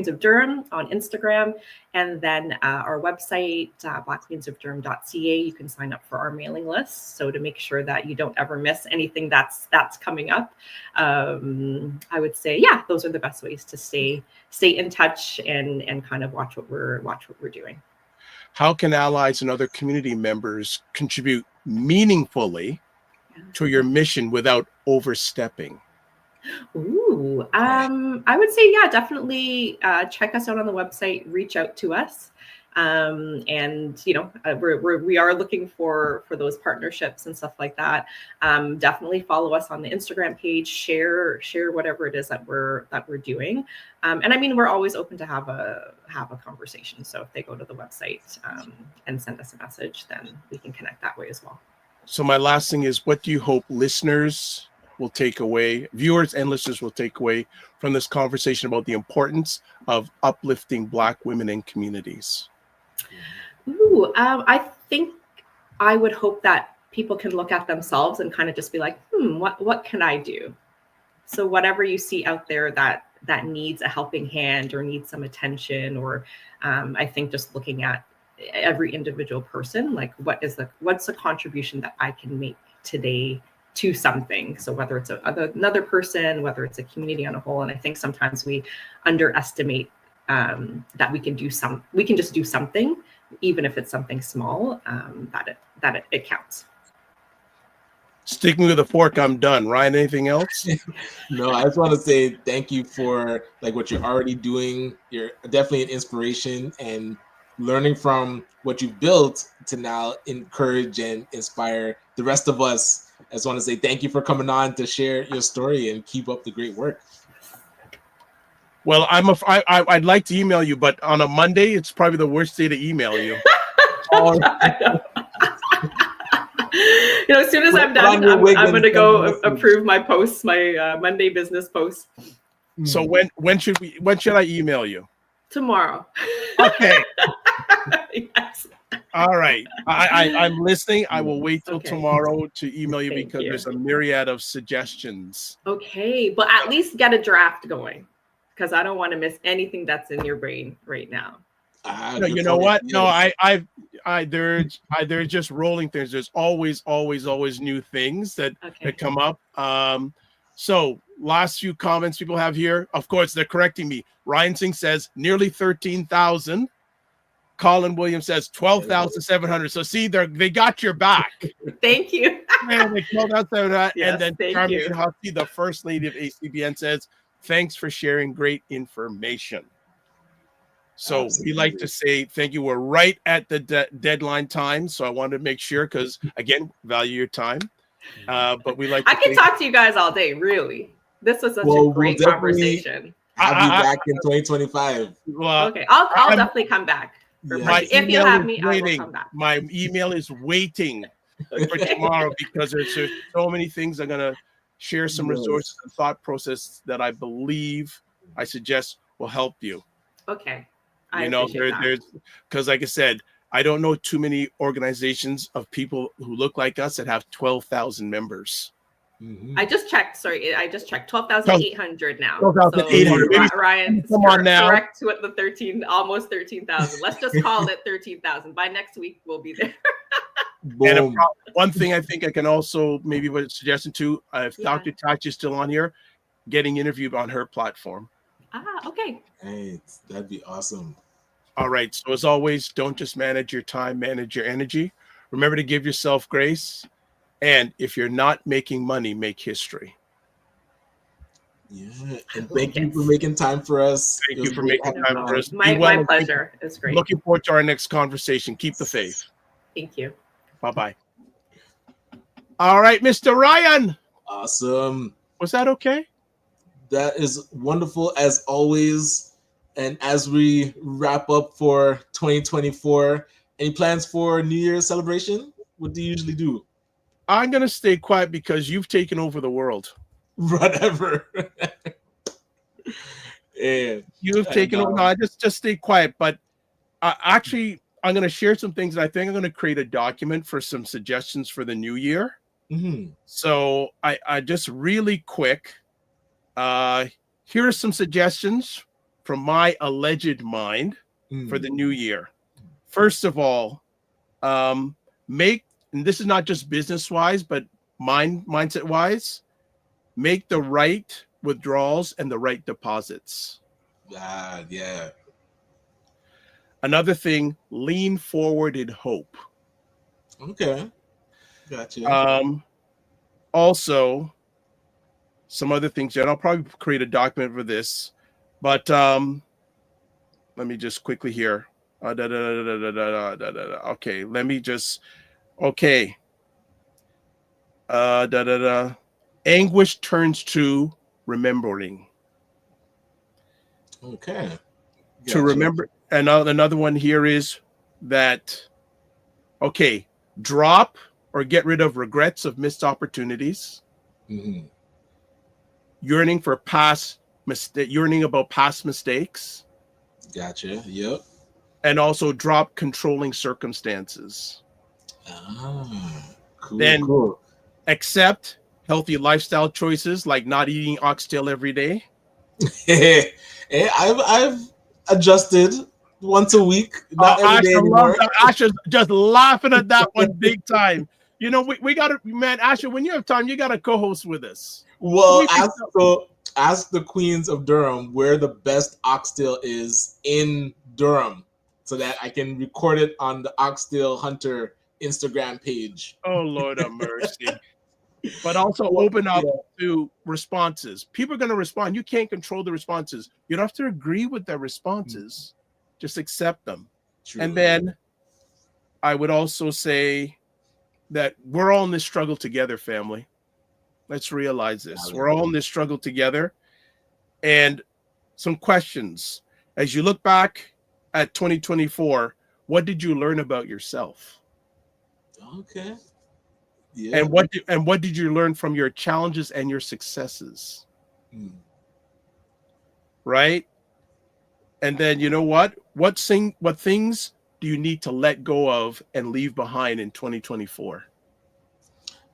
of Durham on Instagram, and then our website, blackqueensofdurham.ca. You can sign up for our mailing list, so to make sure that you don't ever miss anything that's coming up. I would say, those are the best ways to stay in touch and kind of watch what we're doing. How can allies and other community members contribute meaningfully to your mission without overstepping? I would say, definitely check us out on the website, reach out to us. And we are looking for those partnerships and stuff like that. Definitely follow us on the Instagram page, share whatever it is that we're doing. And I mean, we're always open to have a conversation. So if they go to the website and send us a message, then we can connect that way as well. So my last thing is, what do you hope listeners will take away, viewers and listeners will take away from this conversation about the importance of uplifting Black women and communities? I think I would hope that people can look at themselves and kind of just be like, what can I do? So whatever you see out there that needs a helping hand or needs some attention, or I think just looking at every individual person, like what's the contribution that I can make today to something. So whether it's another person, whether it's a community on a whole, and I think sometimes we underestimate that we can just do something, even if it's something small, that it counts. Stick me with a fork. I'm done. Ryan, anything else? No, I just want to say thank you for like what you're already doing. You're definitely an inspiration, and learning from what you've built to now encourage and inspire the rest of us. I just want to say thank you for coming on to share your story and keep up the great work. Well, I'd like to email you, but on a Monday, it's probably the worst day to email you. As soon as I'm done, I'm going to go approve my posts, my Monday business posts. So when should I email you? Tomorrow. Okay. Yes. All right. I'm listening. I will wait till tomorrow to email you because there's a myriad of suggestions. Okay, but at least get a draft going, because I don't want to miss anything that's in your brain right now. No, you know what? No, they're just rolling things. There's always new things that come up. So last few comments people have here. Of course, they're correcting me. Ryan Singh says nearly 13,000. Colin Williams says 12,700. So see, they got your back. Thank you. And they 12,700. Yes, and then thank Carmen you. Husky, the first lady of ACBN, says, "Thanks for sharing great information." So we like to say thank you. We're right at the deadline time, so I wanted to make sure because again, value your time. But we like. I can talk to you guys all day. Really, this was such a great conversation. I'll be back in 2025. Well, okay, I'll definitely come back. If you have me, I will come back. My email is waiting for tomorrow because there's so many things I'm gonna share some resources and thought process that I suggest will help you. Okay. There's because like I said, I don't know too many organizations of people who look like us that have 12,000 members. Mm-hmm. I just checked 12,800 now. 12,800. So, Ryan, come on now. Correct with the almost 13,000. Let's just call it 13,000. By next week, we'll be there. And one thing I think I can also maybe put a suggestion to, if Dr. Tachi is still on here, getting interviewed on her platform. Okay. Hey, that'd be awesome. All right. So as always, don't just manage your time, manage your energy. Remember to give yourself grace. And if you're not making money, make history. Yeah. And thank you for making time for us. Thank you for making time for us. My pleasure. It's great. Looking forward to our next conversation. Keep the faith. Thank you. Bye-bye. All right, Mr. Ryan. Awesome. Was that okay? That is wonderful as always. And as we wrap up for 2024, any plans for New Year's celebration? What do you usually do? I'm going to stay quiet because you've taken over the world. Whatever. Yeah. You've taken over. No, I just stay quiet. But actually, I'm going to share some things. And I think I'm going to create a document for some suggestions for the new year. Mm-hmm. So I just really quick. Here are some suggestions from my alleged mind for the new year. First of all, and this is not just business wise, but mindset wise, make the right withdrawals and the right deposits. Yeah. Another thing, lean forward in hope. Okay. Gotcha. Also, some other things, and I'll probably create a document for this. But let me just quickly here. Okay, let me just. Okay. Anguish turns to remembering. Okay. Gotcha. To remember, and another one here is that. Okay, drop or get rid of regrets of missed opportunities. Mm-hmm. Yearning about past mistakes. Gotcha. Yep. And also drop controlling circumstances. Cool. Then cool. Accept healthy lifestyle choices like not eating oxtail every day. I've adjusted once a week. Not every day anymore. Asha's just laughing at that one big time. You know, we got to, man, Asha, when you have time, you got to co-host with us. Well, ask the Queens of Durham where the best oxtail is in Durham so that I can record it on the Oxtail Hunter Instagram page. Oh, Lord have mercy. But also open up to responses. People are going to respond. You can't control the responses. You don't have to agree with their responses. Just accept them. True. And then I would also say that we're all in this struggle together, family. Let's realize this. We're all in this struggle together. And some questions. As you look back at 2024, what did you learn about yourself? Okay. Yeah. And what did you learn from your challenges and your successes? Right? And then you know what? What things do you need to let go of and leave behind in 2024?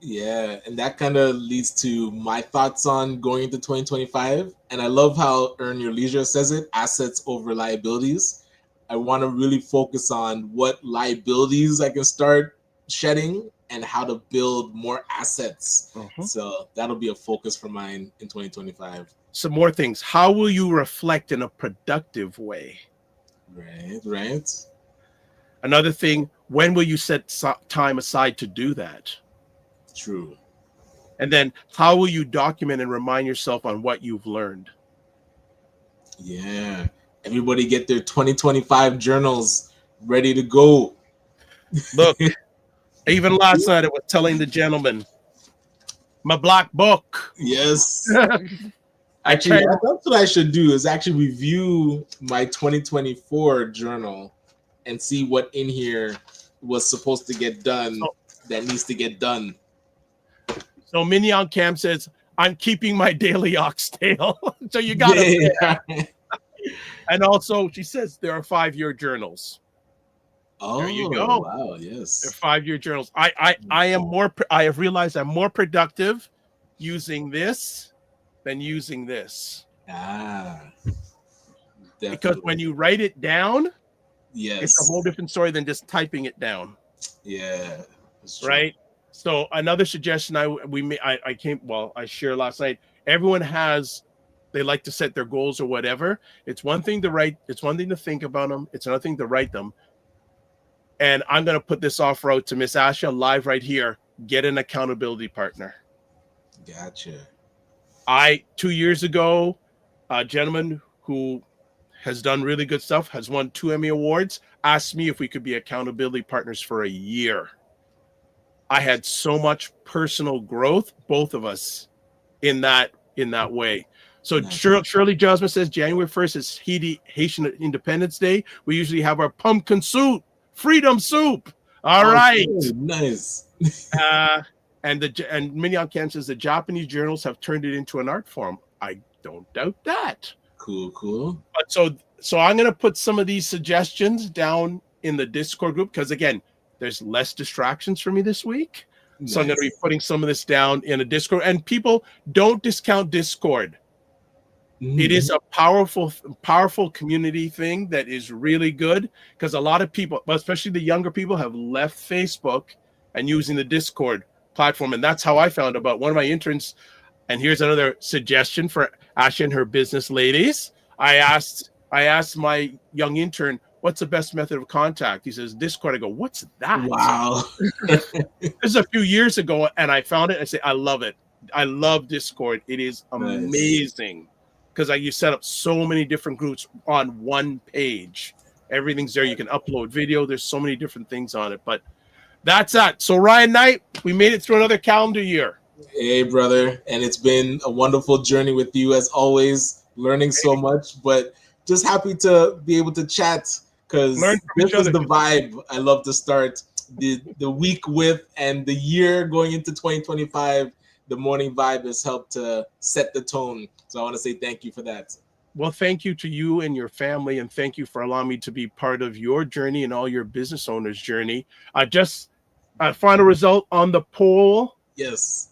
Yeah, and that kind of leads to my thoughts on going into 2025. And I love how Earn Your Leisure says it, assets over liabilities. I want to really focus on what liabilities I can start shedding and how to build more assets. So that'll be a focus for mine in 2025. Some more things. How will you reflect in a productive way? Right. Another thing, when will you set time aside to do that? True. And then how will you document and remind yourself on what you've learned? Yeah. Everybody get their 2025 journals ready to go. Look, even last night I was telling the gentleman, my black book. Yes. Actually, that's what I should do is actually review my 2024 journal and see what in here was supposed to get done that needs to get done. So Mignon Cam says, I'm keeping my daily oxtail. So you got to. And also she says there are 5-year journals. Oh, there you go. Wow, yes. They're 5-year journals. I have realized I'm more productive using this than using this. Definitely. Because when you write it down, yes, it's a whole different story than just typing it down. Yeah. Right. So another suggestion I shared last night. Everyone they like to set their goals or whatever. It's one thing to write. It's one thing to think about them. It's another thing to write them. And I'm going to put this off road to Miss Asha live right here. Get an accountability partner. Gotcha. 2 years ago, a gentleman who has done really good stuff, has won 2 Emmy Awards, asked me if we could be accountability partners for a year. I had so much personal growth, both of us, in that way. So Shirley Jasmine says January 1st is Haitian Independence Day. We usually have our pumpkin soup, freedom soup. All right. Nice. And Mignon Cam says the Japanese journals have turned it into an art form. I don't doubt that. Cool. But so I'm going to put some of these suggestions down in the Discord group because, again, there's less distractions for me this week. Nice. So I'm going to be putting some of this down in a Discord. And people, don't discount Discord. Mm-hmm. It is a powerful community thing that is really good because a lot of people, especially the younger people, have left Facebook and using the Discord platform. And that's how I found about one of my interns. And here's another suggestion for Asha and her business ladies. I asked my young intern, what's the best method of contact? He says, Discord. I go, what's that? Wow. This is a few years ago, and I found it. I say, I love it. I love Discord. It is amazing because you set up so many different groups on one page. Everything's there. You can upload video. There's so many different things on it. But that's that. So Ryan Knight, we made it through another calendar year. Hey, brother. And it's been a wonderful journey with you as always, learning so much, but just happy to be able to chat because this is the vibe I love to start the week with, and the year going into 2025. The morning vibe has helped to set the tone. So I want to say thank you for that. Well, thank you to you and your family, and thank you for allowing me to be part of your journey and all your business owners' journey. Just a final result on the poll. Yes.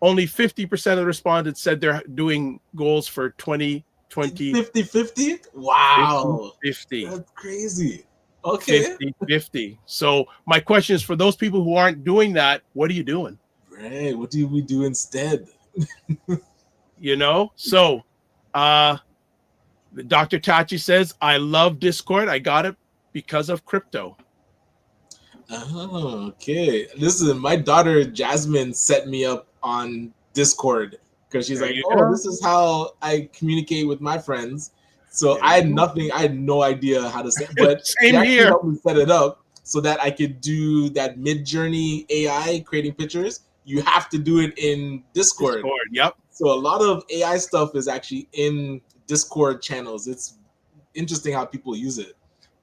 Only 50% of the respondents said they're doing goals for 2020. 50-50? Wow. 50. That's crazy. Okay. 50-50. So my question is, for those people who aren't doing that, what are you doing? Right. What do we do instead? You know? So Dr. Tachi says, I love Discord. I got it because of crypto. Oh, okay. Listen, my daughter Jasmine set me up on Discord because she's There like, you "Oh, go. this is how I communicate with my friends." So There I had you go. nothing. I had no idea how to set, but she Same actually here. helped me set it up so that I could do that Mid-Journey AI creating pictures. You have to do it in Discord. Yep. So a lot of AI stuff is actually in Discord channels. It's interesting how people use it.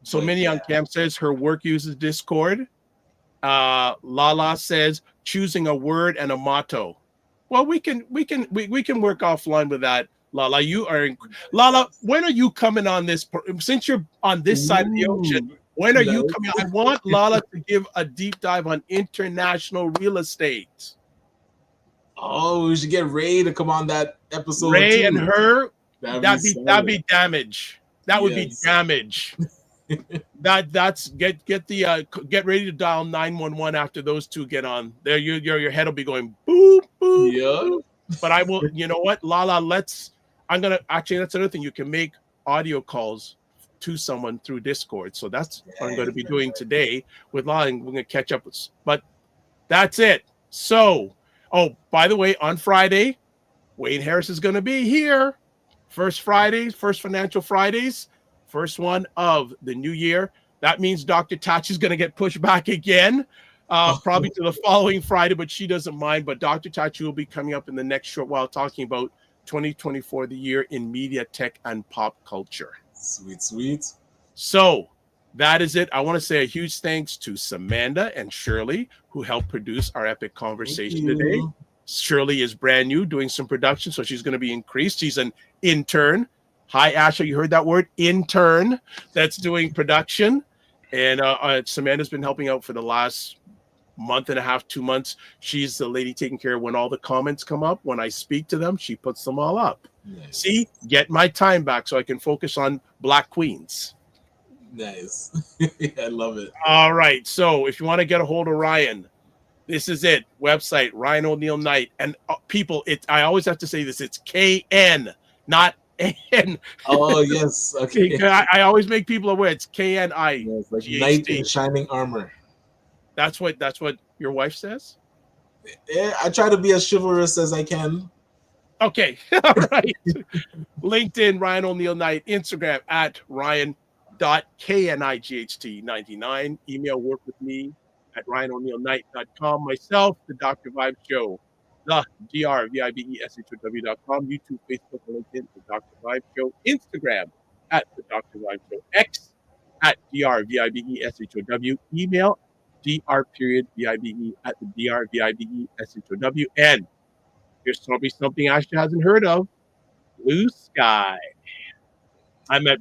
So But Minnie on Camp says her work uses Discord. Lala says choosing a word and a motto. Well, we can work offline with that. Lala, Lala. When are you coming on this? Since you're on this side of the ocean, when are you nice. coming? I want Lala to give a deep dive on international real estate. Oh, we should get Ray to come on that episode Ray too. and her. That'd Be damage. That would be damage. That's get ready to dial 911 after those two get on. There, your head will be going boop boop. Yeah. Boop. But I will. You know what, Lala? That's another thing. You can make audio calls to someone through Discord. So that's what I'm going to be doing today with Lala, and we're going to catch up with. But that's it. So, by the way, on Friday, Wayne Harris is going to be here. First Financial Fridays. First one of the new year. That means Dr. Tachi is going to get pushed back again, probably to the following Friday, but she doesn't mind. But Dr. Tachi will be coming up in the next short while talking about 2024, the year in media, tech, and pop culture. Sweet. So that is it. I want to say a huge thanks to Samantha and Shirley, who helped produce our epic conversation today. Shirley is brand new, doing some production, so she's going to be increased. She's an intern. Hi, Asha. You heard that word? Intern. That's doing production. And Samantha's been helping out for the last month and a half, 2 months. She's the lady taking care of when all the comments come up. When I speak to them, she puts them all up. Nice. See, get my time back so I can focus on Black Queens. Nice. I love it. All right. So if you want to get a hold of Ryan, this is it. Website, Ryan Oneil Knight. And people, I always have to say this. It's KN, not N. Oh, yes. Okay. I always make people aware. It's KNI. Yes, like knight in shining armor. That's what your wife says? Yeah, I try to be as chivalrous as I can. Okay. All right. LinkedIn, Ryan Oneil Knight. Instagram at Ryan.KNIGHT99. Email work with me at RyanOneilKnight.com. Myself, the Dr. Vibe Show, the DRVIBESHOW.com. YouTube, Facebook, and LinkedIn, the Dr. Vibe Show. Instagram at the Dr. Vibe Show. X at DRVIBESHOW. Email dr.vibe at the drvibe.show. And here's probably something Asha hasn't heard of. Blue Sky. I met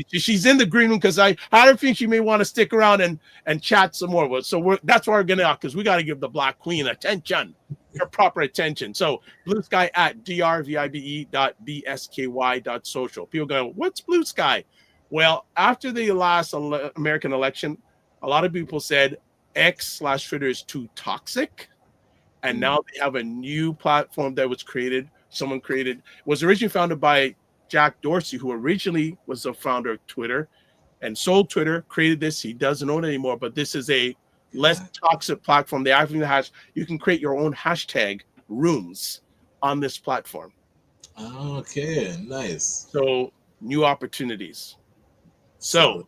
she's in the green room because I don't think she may want to stick around and chat some more. So that's why we're going to, because we got to give the Black Queen attention, her proper attention. So Blue Sky at drvibe.bsky.social. People go, what's Blue Sky? Well, after the last American election, a lot of people said X/Twitter is too toxic. And now they have a new platform that was created. Someone created, was originally founded by Jack Dorsey, who originally was the founder of Twitter and sold Twitter, created this. He doesn't own it anymore, but this is a less toxic platform. They actually you can create your own hashtag rooms on this platform. Okay, nice. So new opportunities. So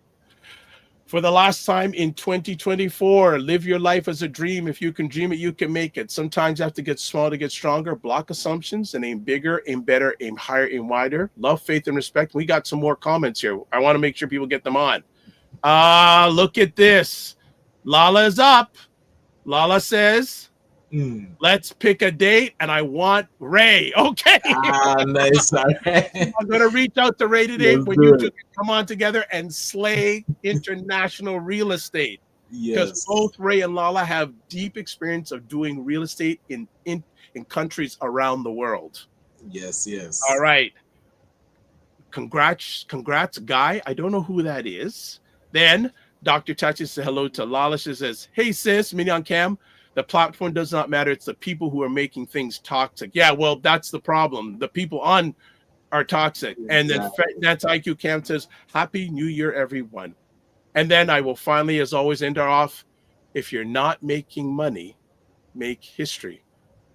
for the last time in 2024, live your life as a dream. If you can dream it, you can make it. Sometimes you have to get small to get stronger. Block assumptions and aim bigger, aim better, aim higher, aim wider. Love, faith, and respect. We got some more comments here. I want to make sure people get them on. Look at this. Lala is up. Lala says, let's pick a date, and I want Ray. Okay. Nice. Right. I'm going to reach out to Ray today when you two can come on together and slay international real estate. Because both Ray and Lala have deep experience of doing real estate in countries around the world. Yes. All right. Congrats, Guy. I don't know who that is. Then Dr. Tachi says hello to Lala. She says, hey, sis, Mini on Cam. The platform does not matter. It's the people who are making things toxic. Yeah, well, that's the problem. The people on are toxic. And then that's IQ Cam says, Happy New Year, everyone. And then I will finally, as always, end her off. If you're not making money, make history.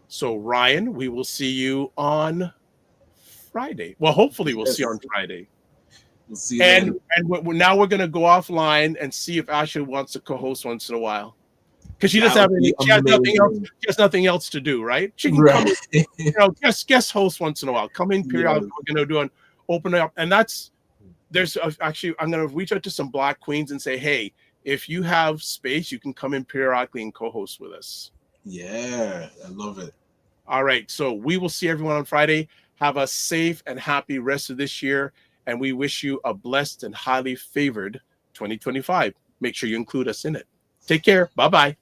So, Ryan, we will see you on Friday. Well, hopefully we'll see you on Friday. We'll see you and now we're going to go offline and see if Asha wants to co-host once in a while. Because she doesn't have any, she has nothing else to do, right? She can come in, guest host once in a while. Come in periodically. We're going to do an open up. And there's actually, I'm going to reach out to some Black queens and say, hey, if you have space, you can come in periodically and co-host with us. Yeah, I love it. All right. So we will see everyone on Friday. Have a safe and happy rest of this year. And we wish you a blessed and highly favored 2025. Make sure you include us in it. Take care. Bye-bye.